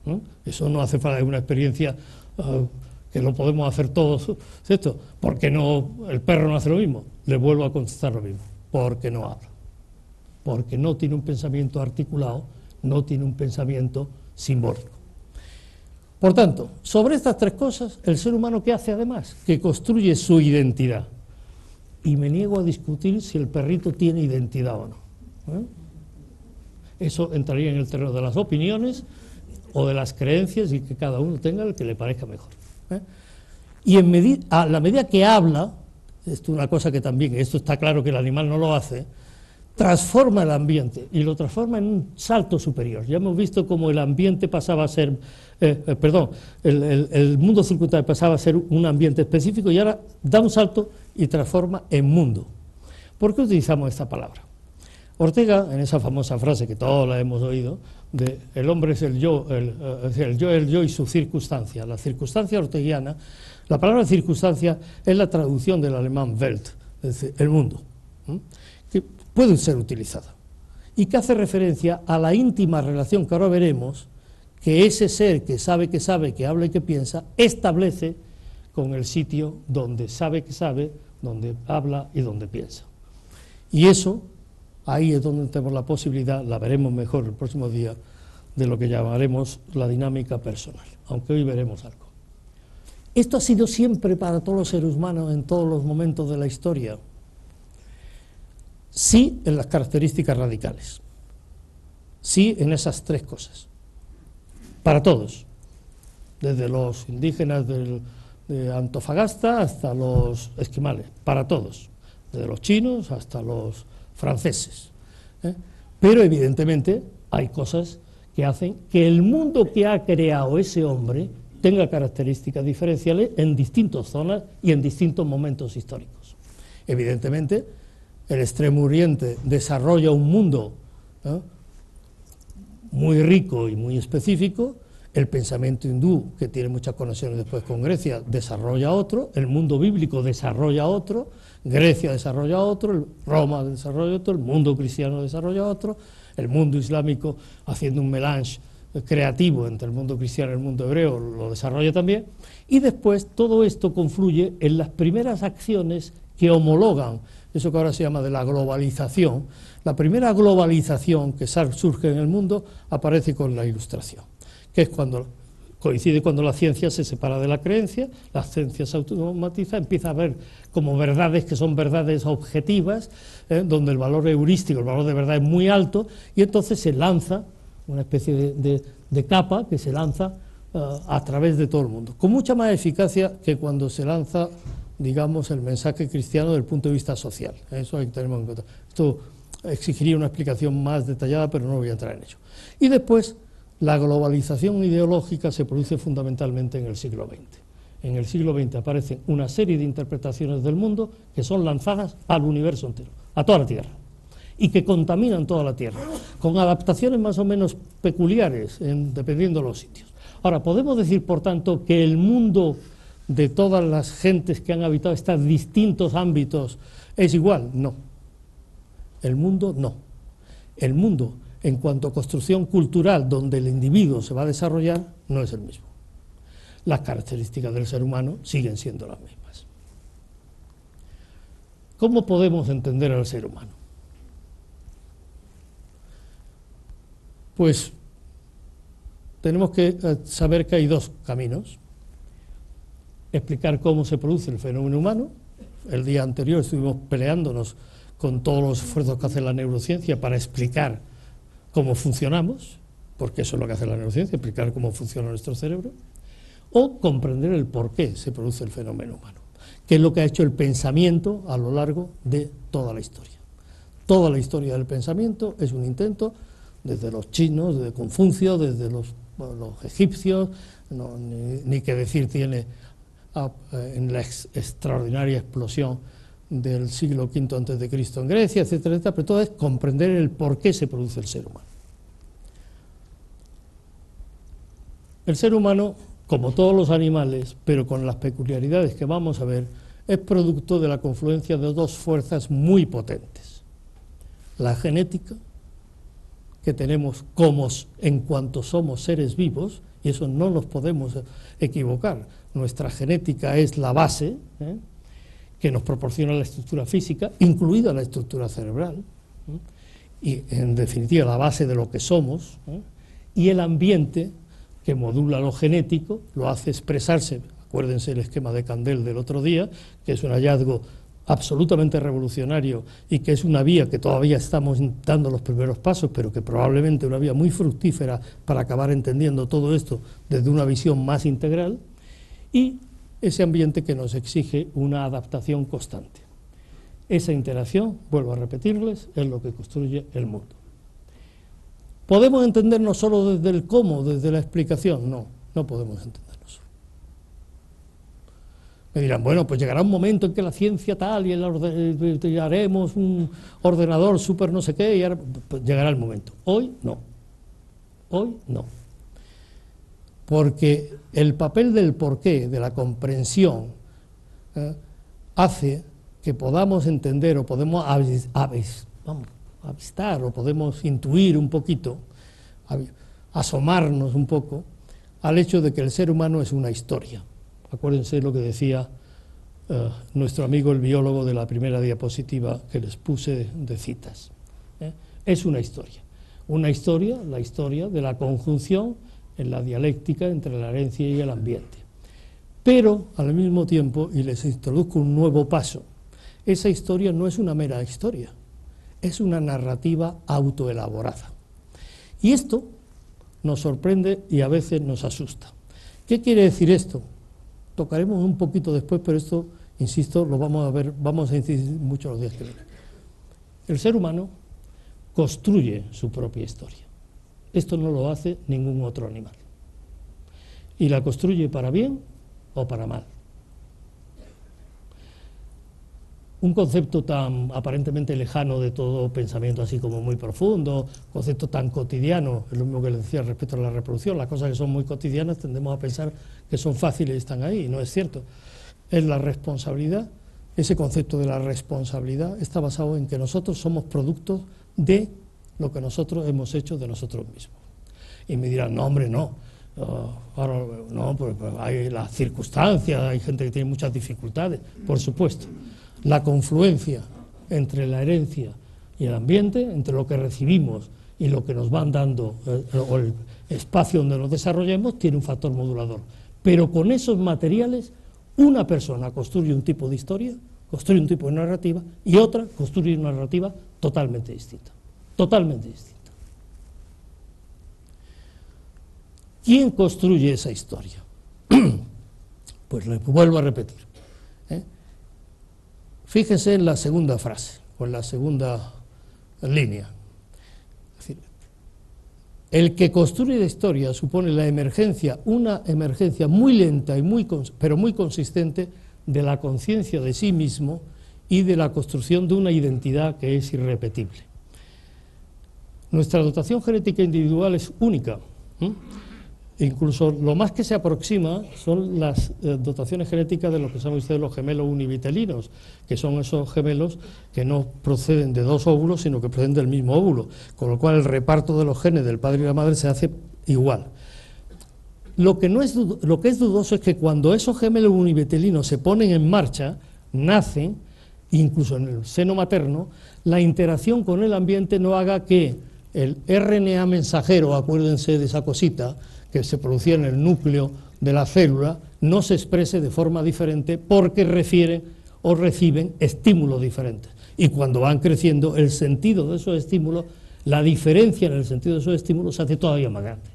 ¿no? Eso no hace falta una experiencia que lo podemos hacer todos, ¿cierto? Porque no, el perro no hace lo mismo. Le vuelvo a contestar lo mismo. Porque no habla. Porque no tiene un pensamiento articulado, no tiene un pensamiento simbólico. Por tanto, sobre estas 3 cosas, el ser humano, ¿qué hace además? Que construye su identidad. Y me niego a discutir si el perrito tiene identidad o no. Eso entraría en el terreno de las opiniones o de las creencias y que cada uno tenga el que le parezca mejor. Y a la medida que habla, esto es una cosa que también, esto está claro que el animal no lo hace, transforma el ambiente y lo transforma en un salto superior. Ya hemos visto cómo el ambiente pasaba a ser, el mundo circundante pasaba a ser un ambiente específico y ahora da un salto y transforma en mundo. ¿Por qué utilizamos esta palabra? Ortega, en esa famosa frase que todos la hemos oído, de el hombre es el yo y su circunstancia. La circunstancia orteguiana, la palabra circunstancia es la traducción del alemán Welt, es decir, el mundo, que puede ser utilizada y que hace referencia a la íntima relación que ahora veremos que ese ser que sabe, que habla y que piensa, establece con el sitio donde sabe, donde habla y donde piensa. Y eso, ahí es donde tenemos la posibilidad, la veremos mejor el próximo día, de lo que llamaremos la dinámica personal, aunque hoy veremos algo. Esto ha sido siempre para todos los seres humanos en todos los momentos de la historia. Sí en las características radicales, sí en esas 3 cosas, para todos, desde los indígenas de Antofagasta hasta los esquimales, para todos, desde los chinos hasta los franceses. Pero evidentemente hay cosas que hacen que el mundo que ha creado ese hombre tenga características diferenciales en distintas zonas y en distintos momentos históricos. Evidentemente, el Extremo Oriente desarrolla un mundo muy rico y muy específico, el pensamiento hindú, que tiene muchas conexiones después con Grecia, desarrolla otro, el mundo bíblico desarrolla otro, Grecia desarrolla otro, Roma desarrolla otro, el mundo cristiano desarrolla otro, el mundo islámico, haciendo un melange creativo entre el mundo cristiano y el mundo hebreo, lo desarrolla también, y después todo esto confluye en las primeras acciones que homologan eso que ahora se llama de la globalización. La primera globalización que surge en el mundo aparece con la Ilustración, que es cuando coincide cuando la ciencia se separa de la creencia, la ciencia se automatiza, empieza a ver como verdades que son verdades objetivas, donde el valor heurístico, el valor de verdad es muy alto, y entonces se lanza una especie de capa que se lanza a través de todo el mundo, con mucha más eficacia que cuando se lanza, digamos, el mensaje cristiano desde el punto de vista social. Eso hay que tenerlo en cuenta. Esto exigiría una explicación más detallada, pero no voy a entrar en ello. Y después, la globalización ideológica se produce fundamentalmente en el siglo XX. En el siglo XX aparecen una serie de interpretaciones del mundo que son lanzadas al universo entero, a toda la Tierra, y que contaminan toda la Tierra, con adaptaciones más o menos peculiares, dependiendo de los sitios. Ahora, podemos decir, por tanto, que el mundo de todas las gentes que han habitado estos distintos ámbitos es igual? No. El mundo no. El mundo, en cuanto a construcción cultural donde el individuo se va a desarrollar, no es el mismo. Las características del ser humano siguen siendo las mismas. ¿Cómo podemos entender al ser humano? Pues tenemos que saber que hay dos caminos. Explicar cómo se produce el fenómeno humano. El día anterior estuvimos peleándonos con todos los esfuerzos que hace la neurociencia para explicar cómo funcionamos, porque eso es lo que hace la neurociencia, explicar cómo funciona nuestro cerebro, o comprender el por qué se produce el fenómeno humano, que es lo que ha hecho el pensamiento a lo largo de toda la historia. Toda la historia del pensamiento es un intento, desde los chinos, desde Confucio, desde los egipcios, ni que decir tiene en la extraordinaria explosión del siglo V a.C. en Grecia, etcétera, etcétera, pero todo es comprender el por qué se produce el ser humano. El ser humano, como todos los animales, pero con las peculiaridades que vamos a ver, es producto de la confluencia de dos fuerzas muy potentes. La genética, que tenemos como en cuanto somos seres vivos, y eso no nos podemos equivocar. Nuestra genética es la base, que nos proporciona la estructura física, incluida la estructura cerebral, y en definitiva la base de lo que somos, y el ambiente, que modula lo genético, lo hace expresarse. Acuérdense el esquema de Candel del otro día, que es un hallazgo absolutamente revolucionario y que es una vía que todavía estamos dando los primeros pasos, pero que probablemente una vía muy fructífera para acabar entendiendo todo esto desde una visión más integral, y ese ambiente que nos exige una adaptación constante. Esa interacción, vuelvo a repetirles, es lo que construye el mundo. ¿Podemos entendernos solo desde el cómo, desde la explicación? No, no podemos entendernos. Me dirán, bueno, pues llegará un momento en que la ciencia tal y haremos un ordenador súper no sé qué, y ahora, pues llegará el momento. Hoy no. Hoy no. Porque el papel del porqué, de la comprensión, hace que podamos entender o podemos avistar o podemos intuir un poquito, asomarnos un poco al hecho de que el ser humano es una historia. Acuérdense lo que decía nuestro amigo el biólogo de la primera diapositiva que les puse de citas. Es una historia, la historia de la conjunción en la dialéctica entre la herencia y el ambiente. Pero al mismo tiempo, y les introduzco un nuevo paso, esa historia no es una mera historia, es una narrativa autoelaborada. Y esto nos sorprende y a veces nos asusta. ¿Qué quiere decir esto? Tocaremos un poquito después, pero esto, insisto, lo vamos a ver, vamos a incidir mucho los días que vienen. El ser humano construye su propia historia. Esto no lo hace ningún otro animal. Y la construye para bien o para mal. Un concepto tan aparentemente lejano de todo pensamiento así como muy profundo, concepto tan cotidiano, es lo mismo que les decía respecto a la reproducción, las cosas que son muy cotidianas tendemos a pensar que son fáciles y están ahí, y no es cierto. Es la responsabilidad, ese concepto de la responsabilidad está basado en que nosotros somos productos de lo que nosotros hemos hecho de nosotros mismos. Y me dirán, no hombre, no, ahora no, pues hay las circunstancias, hay gente que tiene muchas dificultades, por supuesto. La confluencia entre la herencia y el ambiente, entre lo que recibimos y lo que nos van dando, o el espacio donde nos desarrollemos, tiene un factor modulador. Pero con esos materiales, una persona construye un tipo de historia, construye un tipo de narrativa, y otra construye una narrativa totalmente distinta. Totalmente distinta. ¿Quién construye esa historia? Pues le vuelvo a repetir. Fíjense en la segunda frase, o en la segunda línea. Es decir, el que construye la historia supone la emergencia, una emergencia muy lenta y pero muy consistente de la conciencia de sí mismo y de la construcción de una identidad que es irrepetible. Nuestra dotación genética individual es única. Incluso lo más que se aproxima son las dotaciones genéticas de lo que saben ustedes los gemelos univitelinos, que son esos gemelos que no proceden de dos óvulos, sino que proceden del mismo óvulo, con lo cual el reparto de los genes del padre y la madre se hace igual. Lo que es dudoso es que cuando esos gemelos univitelinos se ponen en marcha, nacen, incluso en el seno materno, la interacción con el ambiente no haga que el RNA mensajero, acuérdense de esa cosita, que se producía en el núcleo de la célula, no se exprese de forma diferente porque refieren o reciben estímulos diferentes. Y cuando van creciendo, el sentido de esos estímulos, la diferencia en el sentido de esos estímulos se hace todavía más grande.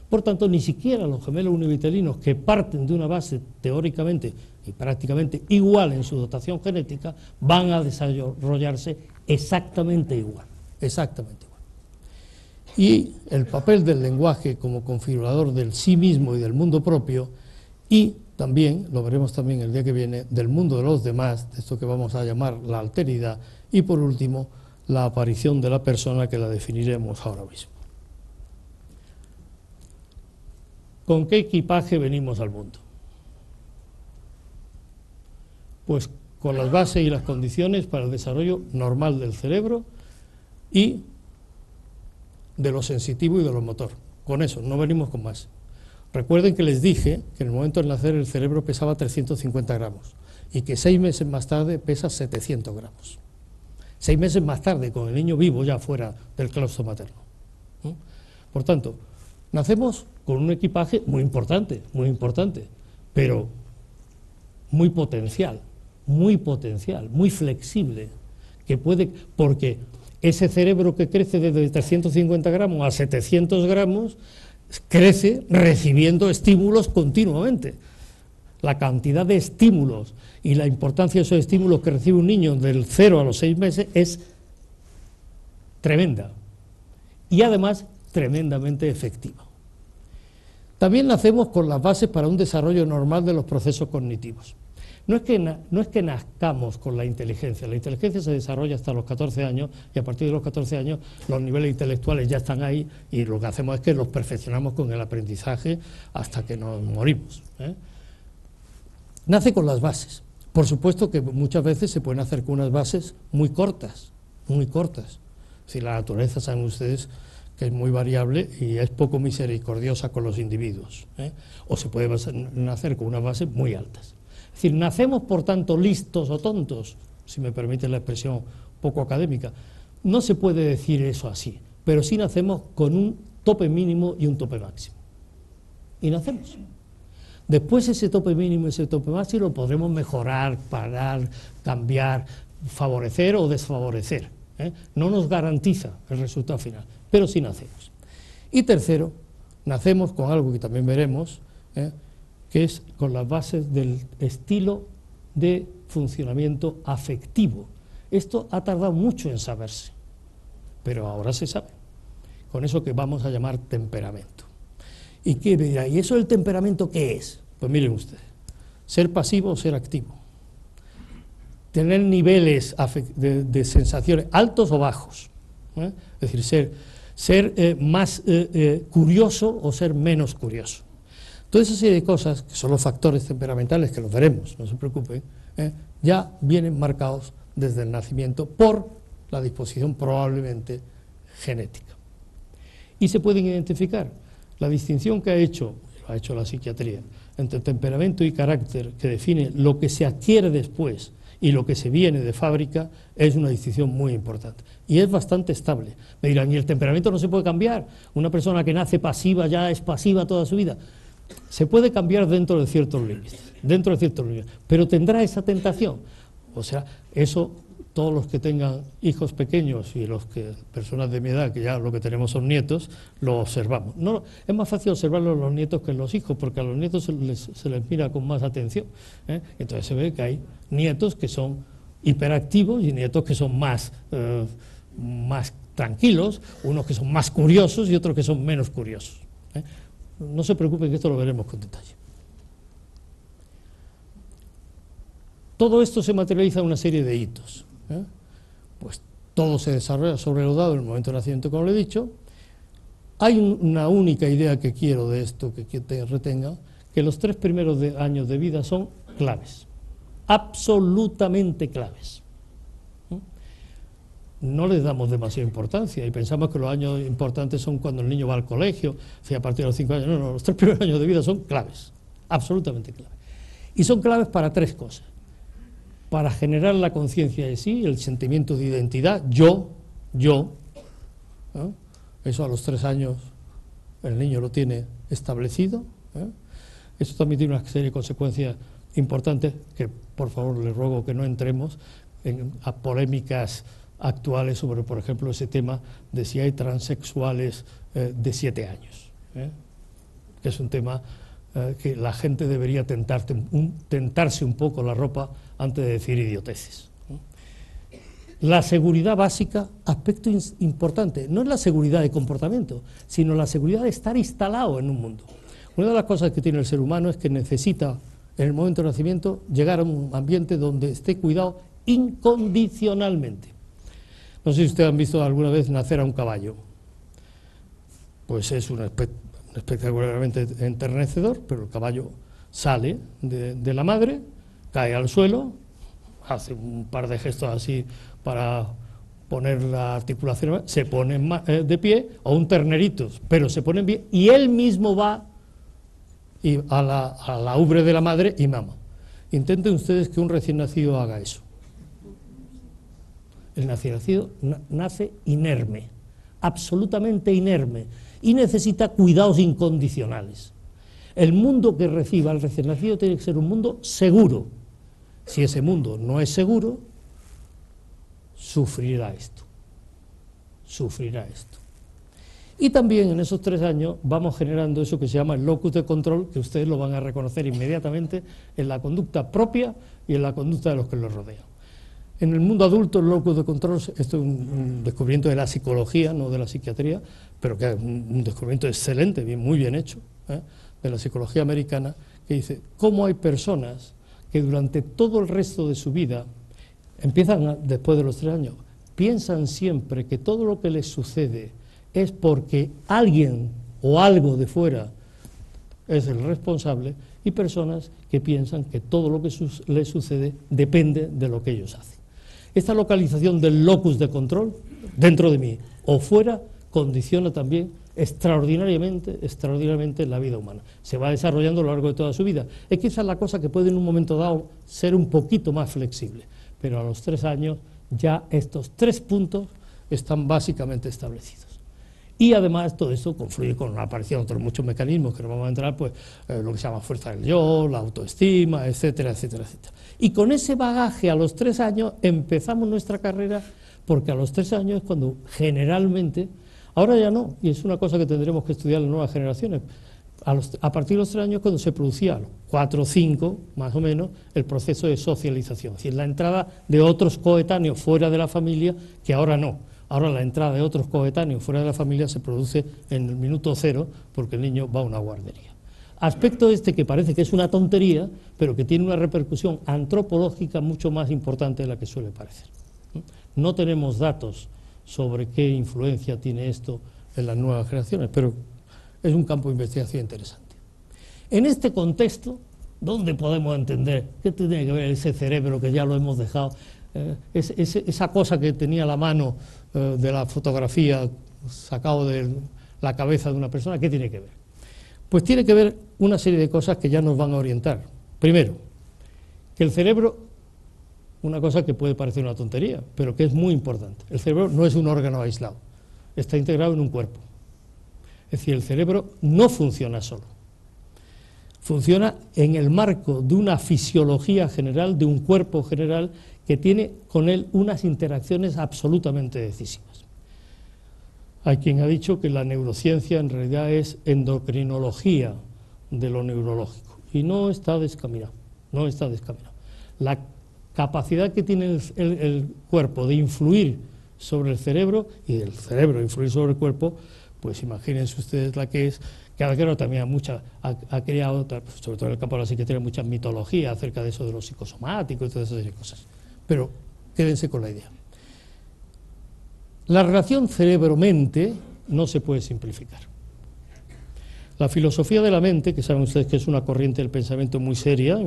Por tanto, ni siquiera los gemelos univitelinos, que parten de una base teóricamente y prácticamente igual en su dotación genética, van a desarrollarse exactamente igual, exactamente igual. Y el papel del lenguaje como configurador del sí mismo y del mundo propio, y también, lo veremos también el día que viene, del mundo de los demás, de esto que vamos a llamar la alteridad, y por último, la aparición de la persona, que la definiremos ahora mismo. ¿Con qué equipaje venimos al mundo? Pues con las bases y las condiciones para el desarrollo normal del cerebro y de lo sensitivo y de lo motor. Con eso, no venimos con más. Recuerden que les dije que en el momento de nacer el cerebro pesaba 350 gramos y que 6 meses más tarde pesa 700 gramos. 6 meses más tarde, con el niño vivo ya fuera del claustro materno. Por tanto, nacemos con un equipaje muy importante, pero muy potencial, muy flexible, que puede, porque ese cerebro que crece desde 350 gramos a 700 gramos, crece recibiendo estímulos continuamente. La cantidad de estímulos y la importancia de esos estímulos que recibe un niño del 0 a los 6 meses es tremenda y además tremendamente efectiva. También nacemos con las bases para un desarrollo normal de los procesos cognitivos. No es que nazcamos con la inteligencia se desarrolla hasta los 14 años y a partir de los 14 años los niveles intelectuales ya están ahí y lo que hacemos es que los perfeccionamos con el aprendizaje hasta que nos morimos. Nace con las bases. Por supuesto que muchas veces se pueden hacer con unas bases muy cortas. Si la naturaleza, saben ustedes, que es muy variable y es poco misericordiosa con los individuos, o se puede nacer con unas bases muy altas. Es decir, nacemos por tanto listos o tontos, si me permite la expresión poco académica. No se puede decir eso así, pero sí nacemos con un tope mínimo y un tope máximo. Y nacemos. Después ese tope mínimo y ese tope máximo lo podremos mejorar, parar, cambiar, favorecer o desfavorecer. No nos garantiza el resultado final, pero sí nacemos. Y tercero, nacemos con algo que también veremos, que es con las bases del estilo de funcionamiento afectivo. Esto ha tardado mucho en saberse, pero ahora se sabe, con eso que vamos a llamar temperamento. ¿Y qué me dirá? ¿Y eso del temperamento qué es? Pues miren ustedes, ser pasivo o ser activo, tener niveles de sensaciones altos o bajos, es decir, ser más curioso o ser menos curioso. Toda esa serie de cosas, que son los factores temperamentales, que los veremos, no se preocupen, ya vienen marcados desde el nacimiento por la disposición probablemente genética. Y se pueden identificar. La distinción que ha hecho la psiquiatría, entre temperamento y carácter, que define lo que se adquiere después y lo que se viene de fábrica, es una distinción muy importante. Y es bastante estable. Me dirán, ¿y el temperamento no se puede cambiar? Una persona que nace pasiva ya es pasiva toda su vida. Se puede cambiar dentro de ciertos límites, pero tendrá esa tentación. O sea, eso todos los que tengan hijos pequeños y personas de mi edad, que ya lo que tenemos son nietos, lo observamos. No, es más fácil observarlo en los nietos que en los hijos, porque a los nietos se les mira con más atención. Entonces se ve que hay nietos que son hiperactivos y nietos que son más tranquilos, unos que son más curiosos y otros que son menos curiosos. No se preocupen, que esto lo veremos con detalle. Todo esto se materializa en una serie de hitos. Pues todo se desarrolla sobre lo dado en el momento del nacimiento, como lo he dicho, Hay una única idea que quiero de esto, que te retenga, que los 3 primeros años de vida son claves, absolutamente claves. No les damos demasiada importancia y pensamos que los años importantes son cuando el niño va al colegio, a partir de los 5 años. No, los 3 primeros años de vida son claves, absolutamente claves. Y son claves para 3 cosas. Para generar la conciencia de sí, el sentimiento de identidad, yo, ¿no? Eso a los 3 años el niño lo tiene establecido. Esto también tiene una serie de consecuencias importantes que, por favor, les ruego que no entremos a polémicas actuales sobre, por ejemplo, ese tema de si hay transexuales de 7 años, que es un tema que la gente debería tentarse un poco la ropa antes de decir idioteces. La seguridad básica, aspecto importante, no es la seguridad de comportamiento, sino la seguridad de estar instalado en un mundo. Una de las cosas que tiene el ser humano es que necesita, en el momento del nacimiento, llegar a un ambiente donde esté cuidado incondicionalmente. No sé si ustedes han visto alguna vez nacer a un caballo. Pues es un espectacularmente enternecedor, pero el caballo sale de la madre, cae al suelo, hace un par de gestos así para poner la articulación, se pone de pie, o un ternerito, pero se pone en pie, y él mismo va a la ubre de la madre y mama. Intenten ustedes que un recién nacido haga eso. El recién nacido nace inerme, absolutamente inerme, y necesita cuidados incondicionales. El mundo que reciba el recién nacido tiene que ser un mundo seguro. Si ese mundo no es seguro, sufrirá esto. Y también en esos 3 años vamos generando eso que se llama el locus de control, que ustedes lo van a reconocer inmediatamente en la conducta propia y en la conducta de los que los rodean. En el mundo adulto, el locus de control, esto es un descubrimiento de la psicología, no de la psiquiatría, pero que es un descubrimiento excelente, muy bien hecho, de la psicología americana, que dice cómo hay personas que durante todo el resto de su vida, empiezan después de los 3 años, piensan siempre que todo lo que les sucede es porque alguien o algo de fuera es el responsable, y personas que piensan que todo lo que les sucede depende de lo que ellos hacen. Esta localización del locus de control, dentro de mí o fuera, condiciona también extraordinariamente la vida humana. Se va desarrollando a lo largo de toda su vida. Es quizás la cosa que puede en un momento dado ser un poquito más flexible, pero a los 3 años ya estos 3 puntos están básicamente establecidos. Y además todo esto confluye con la aparición de otros muchos mecanismos que no vamos a entrar, pues lo que se llama fuerza del yo, la autoestima, etcétera, etcétera, etcétera. Y con ese bagaje a los 3 años empezamos nuestra carrera, porque a los 3 años es cuando generalmente, ahora ya no, y es una cosa que tendremos que estudiar las nuevas generaciones, a partir de los 3 años cuando se producía, a los 4 o 5 más o menos, el proceso de socialización, es decir, la entrada de otros coetáneos fuera de la familia, que ahora no. Ahora la entrada de otros coetáneos fuera de la familia se produce en el minuto 0, porque el niño va a una guardería. Aspecto este que parece que es una tontería, pero que tiene una repercusión antropológica mucho más importante de la que suele parecer. No tenemos datos sobre qué influencia tiene esto en las nuevas generaciones, pero es un campo de investigación interesante. En este contexto, ¿dónde podemos entender qué tiene que ver ese cerebro que ya lo hemos dejado? Esa cosa que tenía la mano de la fotografía sacado de la cabeza de una persona, ¿qué tiene que ver? Pues tiene que ver una serie de cosas que ya nos van a orientar. Primero, que el cerebro, una cosa que puede parecer una tontería, pero que es muy importante, el cerebro no es un órgano aislado, está integrado en un cuerpo. Es decir, el cerebro no funciona solo, funciona en el marco de una fisiología general, de un cuerpo general, que tiene con él unas interacciones absolutamente decisivas. Hay quien ha dicho que la neurociencia en realidad es endocrinología de lo neurológico, y no está descaminado, no está descaminado. La capacidad que tiene el cuerpo de influir sobre el cerebro, y del cerebro influir sobre el cuerpo, pues imagínense ustedes la que es, que ha creado también ha creado, sobre todo en el campo de la psiquiatría, mucha mitología acerca de eso de lo psicosomático y todas esas cosas. Pero quédense con la idea. La relación cerebro-mente no se puede simplificar. La filosofía de la mente, que saben ustedes que es una corriente del pensamiento muy seria,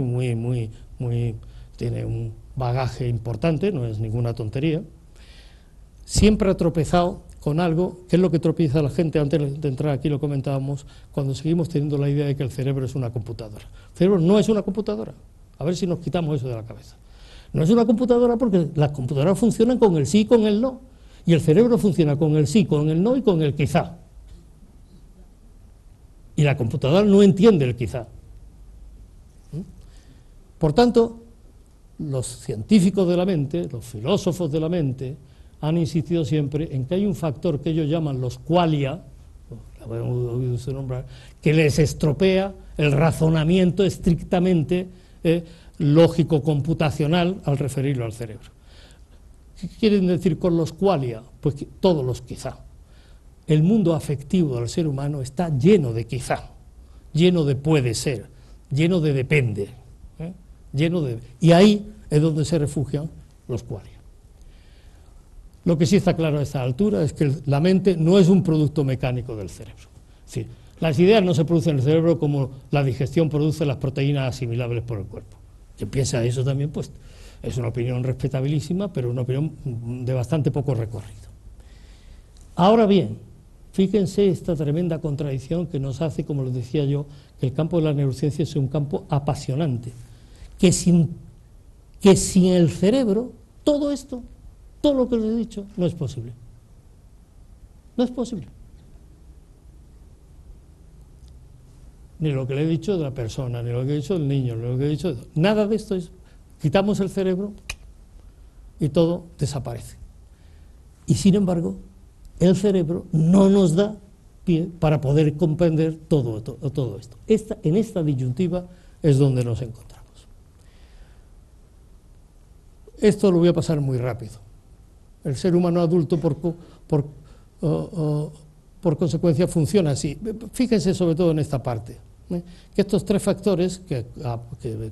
tiene un bagaje importante, no es ninguna tontería, siempre ha tropezado con algo, que es lo que tropieza a la gente, antes de entrar aquí lo comentábamos, cuando seguimos teniendo la idea de que el cerebro es una computadora. El cerebro no es una computadora, a ver si nos quitamos eso de la cabeza. No es una computadora porque las computadoras funcionan con el sí y con el no, y el cerebro funciona con el sí, con el no y con el quizá. Y la computadora no entiende el quizá. Por tanto, los científicos de la mente, los filósofos de la mente, han insistido siempre en que hay un factor que ellos llaman los qualia, que les estropea el razonamiento estrictamente lógico-computacional al referirlo al cerebro. ¿Qué quieren decir con los qualia? Pues que todos los quizá. El mundo afectivo del ser humano está lleno de quizá, lleno de puede ser, lleno de depende, y ahí es donde se refugian los qualia. Lo que sí está claro a esta altura es que la mente no es un producto mecánico del cerebro. Es decir, las ideas no se producen en el cerebro como la digestión produce las proteínas asimilables por el cuerpo. Quien piensa eso también, pues, es una opinión respetabilísima, pero una opinión de bastante poco recorrido. Ahora bien, fíjense esta tremenda contradicción que nos hace, como les decía yo, que el campo de la neurociencia es un campo apasionante, que sin el cerebro, todo esto, todo lo que les he dicho, no es posible. No es posible. Ni lo que le he dicho de la persona, ni lo que he dicho del niño, ni lo que he dicho de... Nada de esto es... Quitamos el cerebro y todo desaparece. Y sin embargo, el cerebro no nos da pie para poder comprender todo esto. En esta disyuntiva es donde nos encontramos. Esto lo voy a pasar muy rápido. El ser humano adulto, por consecuencia, funciona así. Fíjense sobre todo en esta parte, que estos tres factores que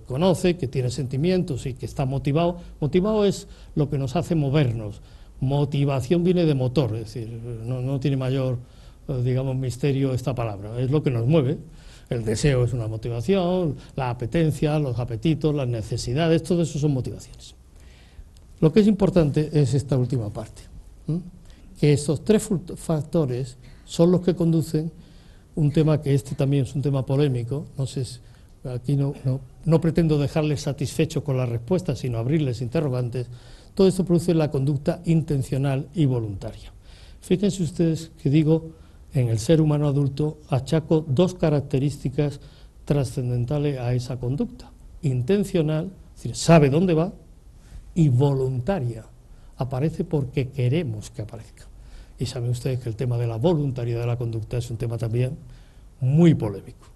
conoce, que tiene sentimientos y que está motivado. Motivado es lo que nos hace movernos. Motivación viene de motor, es decir, no tiene mayor, digamos, misterio esta palabra. Es lo que nos mueve. El deseo es una motivación, la apetencia, los apetitos, las necesidades, todo eso son motivaciones. Lo que es importante es esta última parte, que estos tres factores son los que conducen un tema que también es un tema polémico. No sé, aquí no pretendo dejarles satisfechos con la respuesta, sino abrirles interrogantes. Todo esto produce la conducta intencional y voluntaria. Fíjense ustedes que digo, en el ser humano adulto achaco dos características trascendentales a esa conducta: intencional, es decir, sabe dónde va, y voluntaria, aparece porque queremos que aparezca. Y saben ustedes que el tema de la voluntariedad de la conducta es un tema también muy polémico.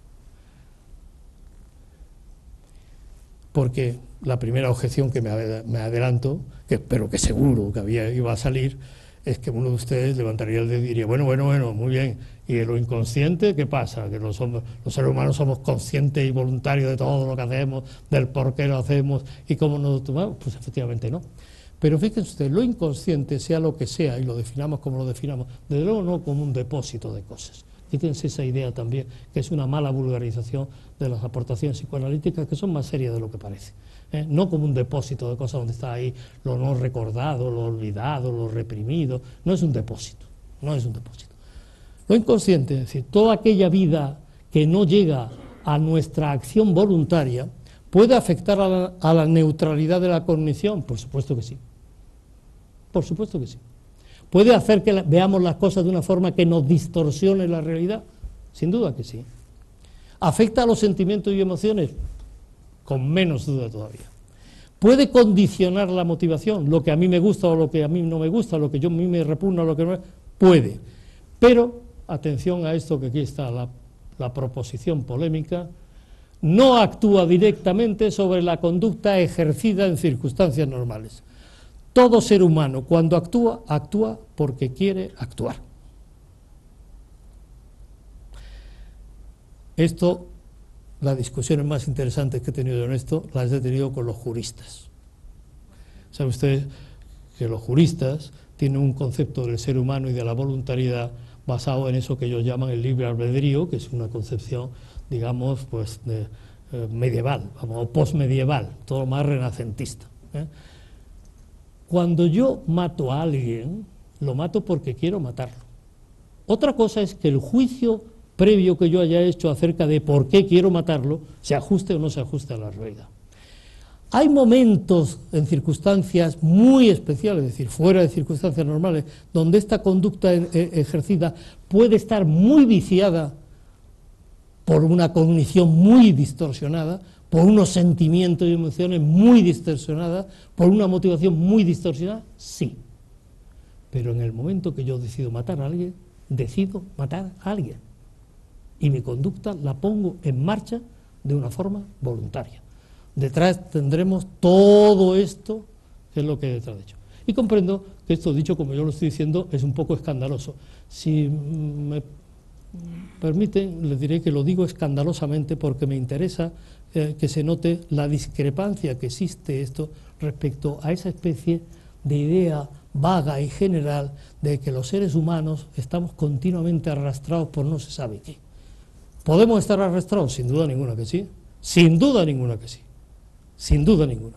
Porque la primera objeción que me adelanto, pero que seguro que iba a salir, es que uno de ustedes levantaría el dedo y diría, bueno, muy bien, ¿y de lo inconsciente qué pasa? Que los seres humanos somos conscientes y voluntarios de todo lo que hacemos, del por qué lo hacemos y cómo nos tomamos. Pues efectivamente no. Pero fíjense ustedes, lo inconsciente, sea lo que sea, y lo definamos como lo definamos, desde luego no como un depósito de cosas. Quítense esa idea también, que es una mala vulgarización de las aportaciones psicoanalíticas, que son más serias de lo que parece. No como un depósito de cosas donde está ahí lo no recordado, lo olvidado, lo reprimido. No es un depósito, no es un depósito. Lo inconsciente, es decir, toda aquella vida que no llega a nuestra acción voluntaria, ¿puede afectar a la neutralidad de la cognición? Por supuesto que sí. Por supuesto que sí. ¿Puede hacer que veamos las cosas de una forma que nos distorsione la realidad? Sin duda que sí. ¿Afecta a los sentimientos y emociones? Con menos duda todavía. ¿Puede condicionar la motivación? Lo que a mí me gusta o lo que a mí no me gusta, lo que a mí me repugna o lo que no me... Puede. Pero, atención a esto, que aquí está la proposición polémica: no actúa directamente sobre la conducta ejercida en circunstancias normales. Todo ser humano, cuando actúa, actúa porque quiere actuar. Esto, las discusiones más interesantes que he tenido en esto, las he tenido con los juristas. ¿Sabe usted que los juristas tienen un concepto del ser humano y de la voluntariedad basado en eso que ellos llaman el libre albedrío, que es una concepción, digamos, pues medieval, vamos, o postmedieval, todo más renacentista. Cuando yo mato a alguien, lo mato porque quiero matarlo. Otra cosa es que el juicio previo que yo haya hecho acerca de por qué quiero matarlo se ajuste o no se ajuste a la realidad. Hay momentos en circunstancias muy especiales, es decir, fuera de circunstancias normales, donde esta conducta ejercida puede estar muy viciada por una cognición muy distorsionada, por unos sentimientos y emociones muy distorsionadas, por una motivación muy distorsionada, sí. Pero en el momento que yo decido matar a alguien, decido matar a alguien. Y mi conducta la pongo en marcha de una forma voluntaria. Detrás tendremos todo esto, que es lo que hay detrás de ello. Y comprendo que esto, dicho como yo lo estoy diciendo, es un poco escandaloso. Si me permiten, les diré que lo digo escandalosamente porque me interesa que se note la discrepancia que existe esto respecto a esa especie de idea vaga y general de que los seres humanos estamos continuamente arrastrados por no se sabe qué. ¿Podemos estar arrastrados? Sin duda ninguna que sí. Sin duda ninguna que sí. Sin duda ninguna.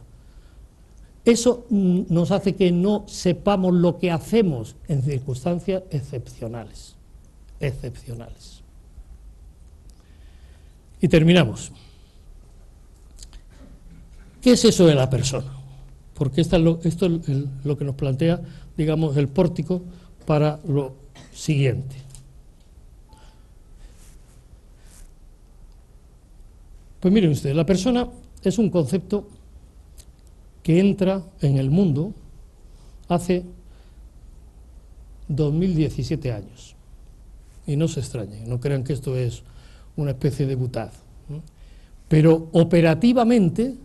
Eso nos hace que no sepamos lo que hacemos en circunstancias excepcionales. Excepcionales. Y terminamos. ¿Qué es eso de la persona? Porque esto es lo que nos plantea, digamos, el pórtico para lo siguiente. Pues miren ustedes, la persona es un concepto que entra en el mundo hace 2017 años. Y no se extrañen, no crean que esto es una especie de butad. Pero operativamente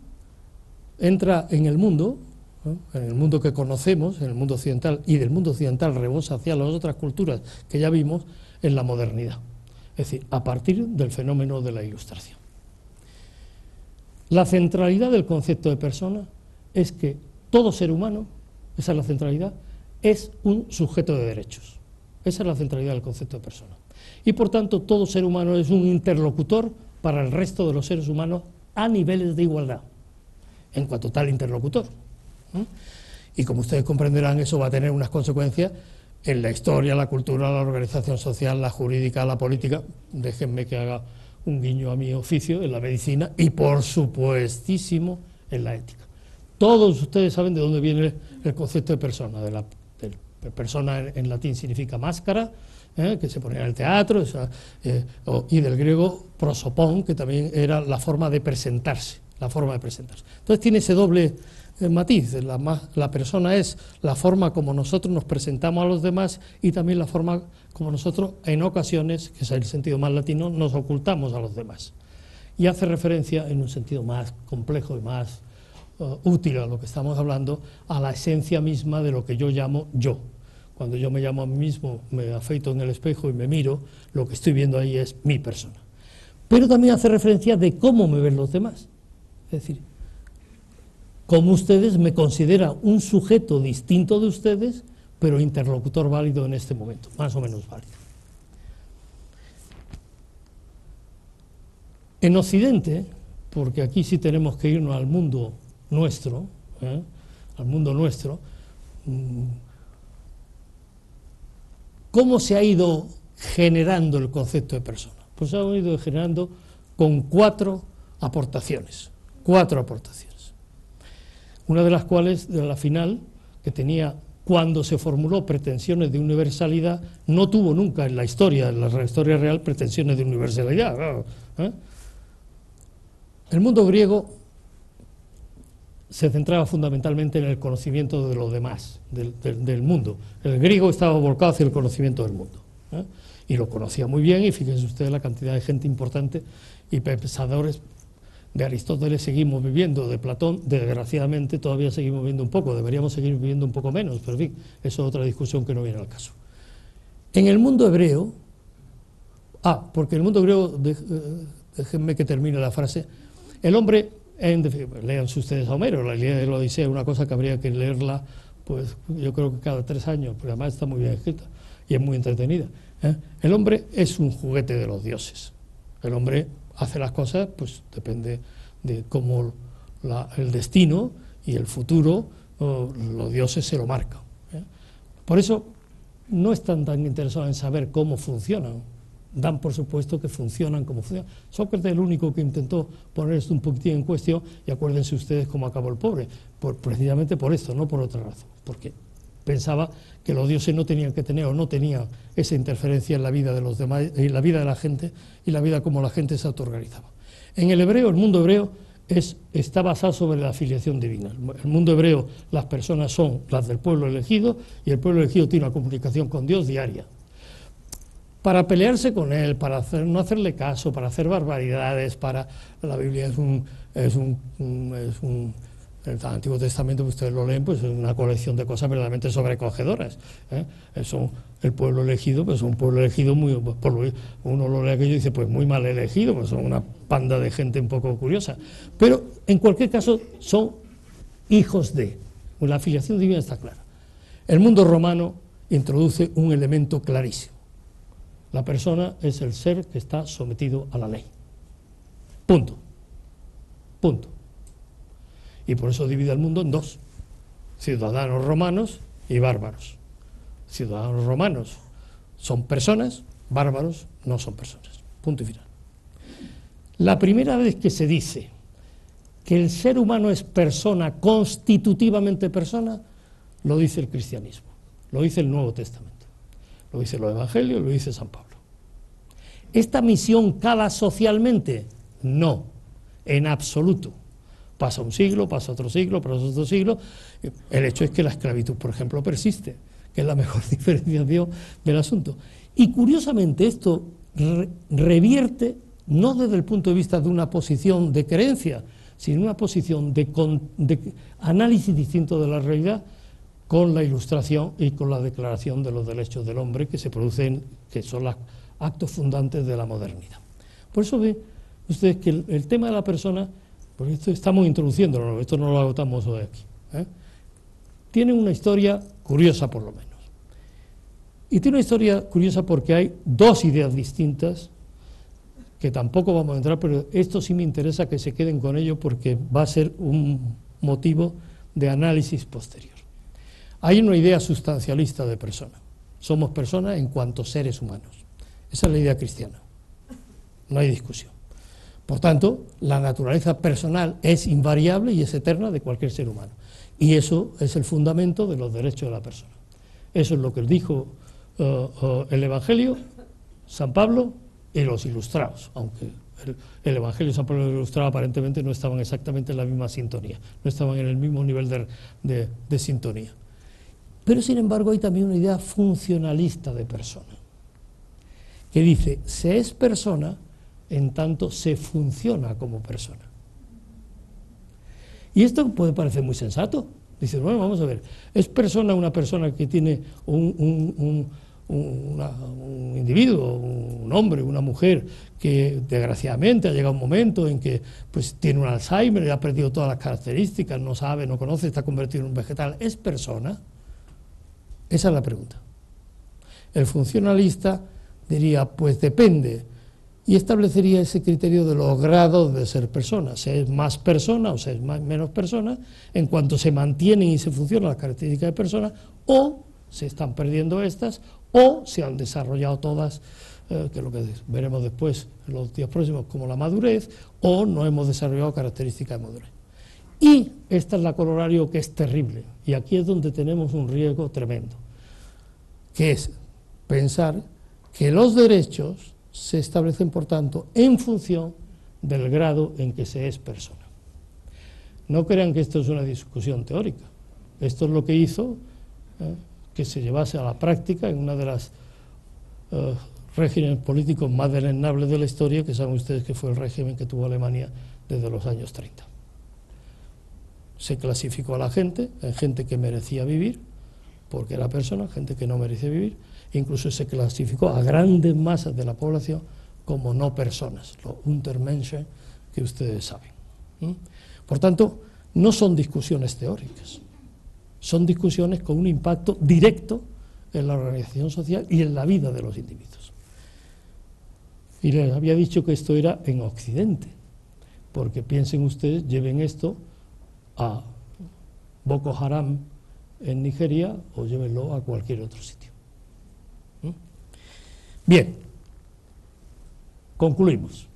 entra en el mundo que conocemos, en el mundo occidental, y del mundo occidental rebosa hacia las otras culturas que ya vimos, en la modernidad. Es decir, a partir del fenómeno de la Ilustración. La centralidad del concepto de persona es que todo ser humano, esa es la centralidad, es un sujeto de derechos. Esa es la centralidad del concepto de persona. Y por tanto, todo ser humano es un interlocutor para el resto de los seres humanos a niveles de igualdad, en cuanto tal interlocutor. Y como ustedes comprenderán, eso va a tener unas consecuencias en la historia, la cultura, la organización social, la jurídica, la política. Déjenme que haga un guiño a mi oficio, en la medicina, y por supuestísimo en la ética. Todos ustedes saben de dónde viene el concepto de persona. Persona en latín significa máscara, que se ponía en el teatro, y del griego prosopón, que también era la forma de presentarse, Entonces tiene ese doble matiz. La persona es la forma como nosotros nos presentamos a los demás y también la forma como nosotros en ocasiones, que es el sentido más latino, nos ocultamos a los demás. Y hace referencia en un sentido más complejo y más útil a lo que estamos hablando, a la esencia misma de lo que yo llamo yo. Cuando yo me llamo a mí mismo, me afeito en el espejo y me miro, lo que estoy viendo ahí es mi persona. Pero también hace referencia de cómo me ven los demás. Es decir, cómo ustedes me consideran un sujeto distinto de ustedes, pero interlocutor válido en este momento, más o menos válido. En Occidente, porque aquí sí tenemos que irnos al mundo nuestro, ¿cómo se ha ido generando el concepto de persona? Pues se ha ido generando con cuatro aportaciones. Una de las cuales, de la final, que tenía, cuando se formuló pretensiones de universalidad, no tuvo nunca en la historia real, pretensiones de universalidad. El mundo griego se centraba fundamentalmente en el conocimiento de los demás, del mundo. El griego estaba volcado hacia el conocimiento del mundo, y lo conocía muy bien, y fíjense ustedes la cantidad de gente importante y pensadores. De Aristóteles seguimos viviendo, de Platón, desgraciadamente, todavía seguimos viviendo un poco, deberíamos seguir viviendo un poco menos, pero en fin, eso es otra discusión que no viene al caso. En el mundo hebreo, porque en el mundo griego, déjenme que termine la frase, el hombre, léanse ustedes a Homero, la Ilíada y la Odisea, una cosa que habría que leerla, pues yo creo que cada 3 años, porque además está muy bien escrita y es muy entretenida. El hombre es un juguete de los dioses. El hombre hace las cosas, pues depende de cómo el destino y el futuro, los dioses se lo marcan. Por eso no están tan interesados en saber cómo funcionan. Dan por supuesto que funcionan como funcionan. Sócrates es el único que intentó poner esto un poquitín en cuestión, y acuérdense ustedes cómo acabó el pobre, precisamente por esto, no por otra razón, porque pensaba que los dioses no tenían que tener o no tenían esa interferencia en la vida de los demás, en la vida de la gente y la vida como la gente se autoorganizaba. En el hebreo, el mundo hebreo está basado sobre la filiación divina. El mundo hebreo, las personas son las del pueblo elegido, y el pueblo elegido tiene una comunicación con Dios diaria. Para pelearse con él, para no hacerle caso, para hacer barbaridades, la Biblia el Antiguo Testamento, que ustedes lo leen, pues es una colección de cosas verdaderamente sobrecogedoras. El pueblo elegido, pues es un pueblo elegido uno lo lee aquello y dice, pues muy mal elegido, pues son una panda de gente un poco curiosa. Pero en cualquier caso son hijos de. La filiación divina está clara. El mundo romano introduce un elemento clarísimo. La persona es el ser que está sometido a la ley. Punto. Punto. Y por eso divide el mundo en dos: ciudadanos romanos y bárbaros. Ciudadanos romanos son personas, bárbaros no son personas. Punto y final. La primera vez que se dice que el ser humano es persona, constitutivamente persona, lo dice el cristianismo, lo dice el Nuevo Testamento, lo dice los Evangelios, lo dice San Pablo. ¿Esta misión cala socialmente? No, en absoluto. Pasa un siglo, pasa otro siglo, pasa otro siglo. El hecho es que la esclavitud, por ejemplo, persiste, que es la mejor diferenciación del asunto. Y curiosamente esto revierte, no desde el punto de vista de una posición de creencia, sino una posición de análisis distinto de la realidad, con la Ilustración y con la Declaración de los Derechos del Hombre, que se producen, que son los actos fundantes de la modernidad. Por eso ven ustedes que el tema de la persona, porque esto estamos introduciéndolo, esto no lo agotamos hoy aquí, tiene una historia curiosa por lo menos. Y tiene una historia curiosa porque hay dos ideas distintas, que tampoco vamos a entrar, pero esto sí me interesa que se queden con ello porque va a ser un motivo de análisis posterior. Hay una idea sustancialista de persona. Somos personas en cuanto seres humanos. Esa es la idea cristiana. No hay discusión. Por tanto, la naturaleza personal es invariable y es eterna de cualquier ser humano. Y eso es el fundamento de los derechos de la persona. Eso es lo que dijo el Evangelio, San Pablo y los Ilustrados, aunque el Evangelio de San Pablo y los Ilustrados aparentemente no estaban exactamente en la misma sintonía, no estaban en el mismo nivel de sintonía. Pero sin embargo hay también una idea funcionalista de persona, que dice, se es persona en tanto se funciona como persona. Y esto puede parecer muy sensato. Dice, bueno, vamos a ver, ¿es persona una persona que tiene un individuo, un hombre, una mujer, que desgraciadamente ha llegado un momento en que pues tiene un Alzheimer y ha perdido todas las características, no sabe, no conoce, está convertido en un vegetal? ¿Es persona? Esa es la pregunta. El funcionalista diría, pues depende, y establecería ese criterio de los grados de ser persona, se es más persona o se es menos persona, en cuanto se mantienen y se funcionan las características de persona, o se están perdiendo estas, o se han desarrollado todas, que es lo que veremos después en los días próximos, como la madurez, o no hemos desarrollado características de madurez. Y esta es la corolario que es terrible, y aquí es donde tenemos un riesgo tremendo, que es pensar que los derechos se establecen, por tanto, en función del grado en que se es persona. No crean que esto es una discusión teórica, esto es lo que hizo que se llevase a la práctica en una de las regímenes políticos más deleznables de la historia, que saben ustedes que fue el régimen que tuvo Alemania desde los años 30. Se clasificó a la gente en gente que merecía vivir, porque era persona, gente que no merecía vivir, incluso se clasificó a grandes masas de la población como no personas, los Untermenschen, que ustedes saben. Por tanto, no son discusiones teóricas, son discusiones con un impacto directo en la organización social y en la vida de los individuos. Y les había dicho que esto era en Occidente, porque piensen ustedes, lleven esto a Boko Haram en Nigeria o llévenlo a cualquier otro sitio. Bien, concluimos,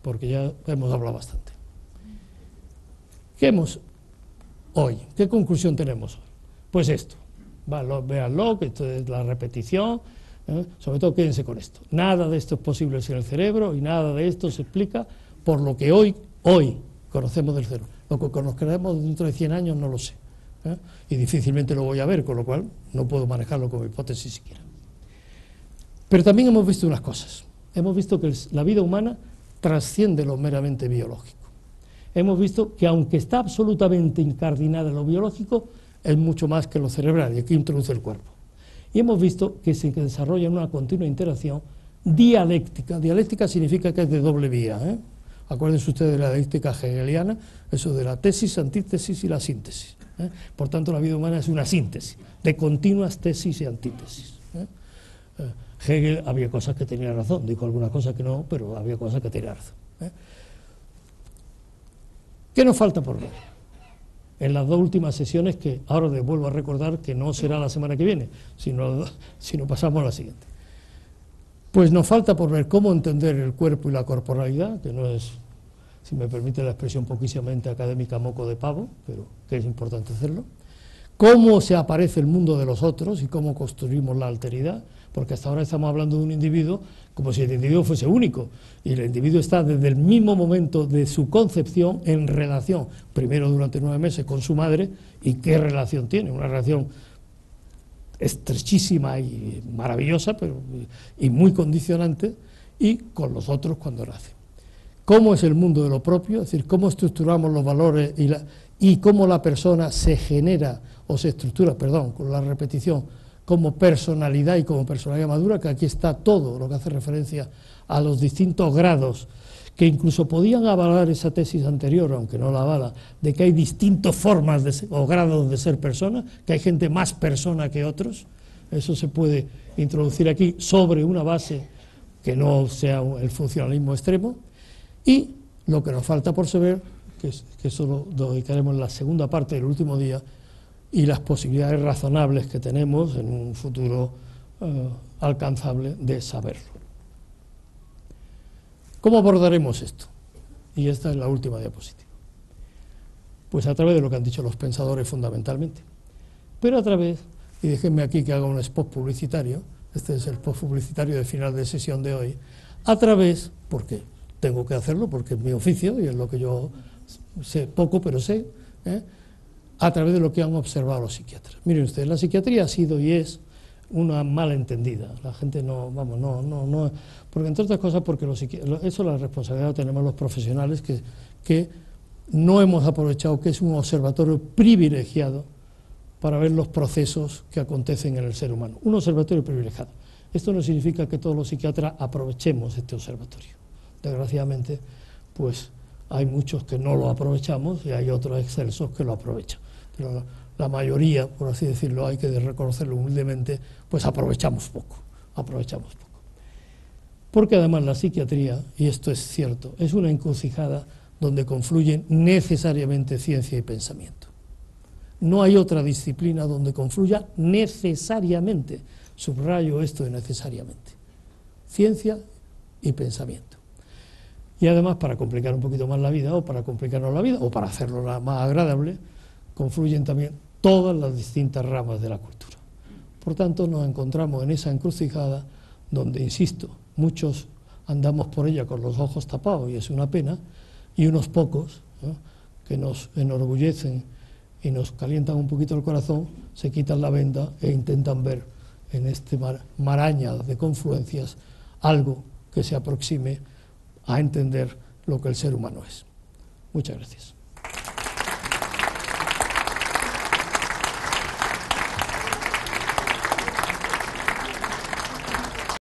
porque ya hemos hablado bastante. ¿Qué conclusión tenemos hoy? Pues esto, véanlo, que esto es la repetición, sobre todo quédense con esto. Nada de esto es posible sin el cerebro y nada de esto se explica por lo que hoy conocemos del cerebro. Lo que conoceremos dentro de 100 años no lo sé, y difícilmente lo voy a ver, con lo cual no puedo manejarlo como hipótesis siquiera. Pero también hemos visto unas cosas. Hemos visto que la vida humana trasciende lo meramente biológico. Hemos visto que aunque está absolutamente incardinada en lo biológico, es mucho más que lo cerebral, y aquí introduce el cuerpo. Y hemos visto que se desarrolla una continua interacción dialéctica. Dialéctica significa que es de doble vía, Acuérdense ustedes de la dialéctica hegeliana, eso de la tesis, antítesis y la síntesis. Por tanto, la vida humana es una síntesis de continuas tesis y antítesis. Hegel había cosas que tenía razón, dijo algunas cosas que no, pero había cosas que tenía razón. ¿Qué nos falta por ver? En las dos últimas sesiones, que ahora les vuelvo a recordar que no será la semana que viene, sino pasamos a la siguiente. Pues nos falta por ver cómo entender el cuerpo y la corporalidad, que no es, si me permite la expresión poquísimamente académica, moco de pavo, pero que es importante hacerlo. Cómo se aparece el mundo de los otros y cómo construimos la alteridad, porque hasta ahora estamos hablando de un individuo como si el individuo fuese único, y el individuo está desde el mismo momento de su concepción en relación, primero durante 9 meses con su madre, y qué relación tiene, una relación estrechísima y maravillosa, pero y muy condicionante, y con los otros cuando nace. ¿Cómo es el mundo de lo propio? Es decir, cómo estructuramos los valores y cómo la persona se genera o se estructura, con la repetición, como personalidad y como personalidad madura, que aquí está todo lo que hace referencia a los distintos grados, que incluso podían avalar esa tesis anterior, aunque no la avala, de que hay distintas formas o grados de ser persona, que hay gente más persona que otros. Eso se puede introducir aquí sobre una base que no sea el funcionalismo extremo. Y lo que nos falta por saber, que eso lo dedicaremos en la segunda parte del último día, y las posibilidades razonables que tenemos en un futuro alcanzable de saberlo. ¿Cómo abordaremos esto? Y esta es la última diapositiva. Pues a través de lo que han dicho los pensadores fundamentalmente, pero a través, y déjenme aquí que haga un spot publicitario, este es el spot publicitario de final de sesión de hoy, a través, porque tengo que hacerlo, porque es mi oficio y es lo que yo sé poco, pero sé, a través de lo que han observado los psiquiatras. Miren ustedes, la psiquiatría ha sido y es una mala entendida. La gente no, porque entre otras cosas, porque eso la responsabilidad la tenemos los profesionales que no hemos aprovechado que es un observatorio privilegiado para ver los procesos que acontecen en el ser humano. Un observatorio privilegiado. Esto no significa que todos los psiquiatras aprovechemos este observatorio. Desgraciadamente, pues hay muchos que no lo aprovechamos y hay otros excelsos que lo aprovechan. Pero la mayoría, por así decirlo, hay que reconocerlo humildemente, pues aprovechamos poco. Porque además la psiquiatría, y esto es cierto, es una encrucijada donde confluyen necesariamente ciencia y pensamiento. No hay otra disciplina donde confluya necesariamente, subrayo esto de necesariamente, ciencia y pensamiento. Y además, para complicar un poquito más la vida, o para complicarnos la vida, o para hacerlo más agradable, confluyen también todas las distintas ramas de la cultura. Por tanto, nos encontramos en esa encrucijada donde, insisto, muchos andamos por ella con los ojos tapados, y es una pena, y unos pocos, que nos enorgullecen y nos calientan un poquito el corazón, se quitan la venda e intentan ver en este maraña de confluencias algo que se aproxime a entender lo que el ser humano es. Muchas gracias.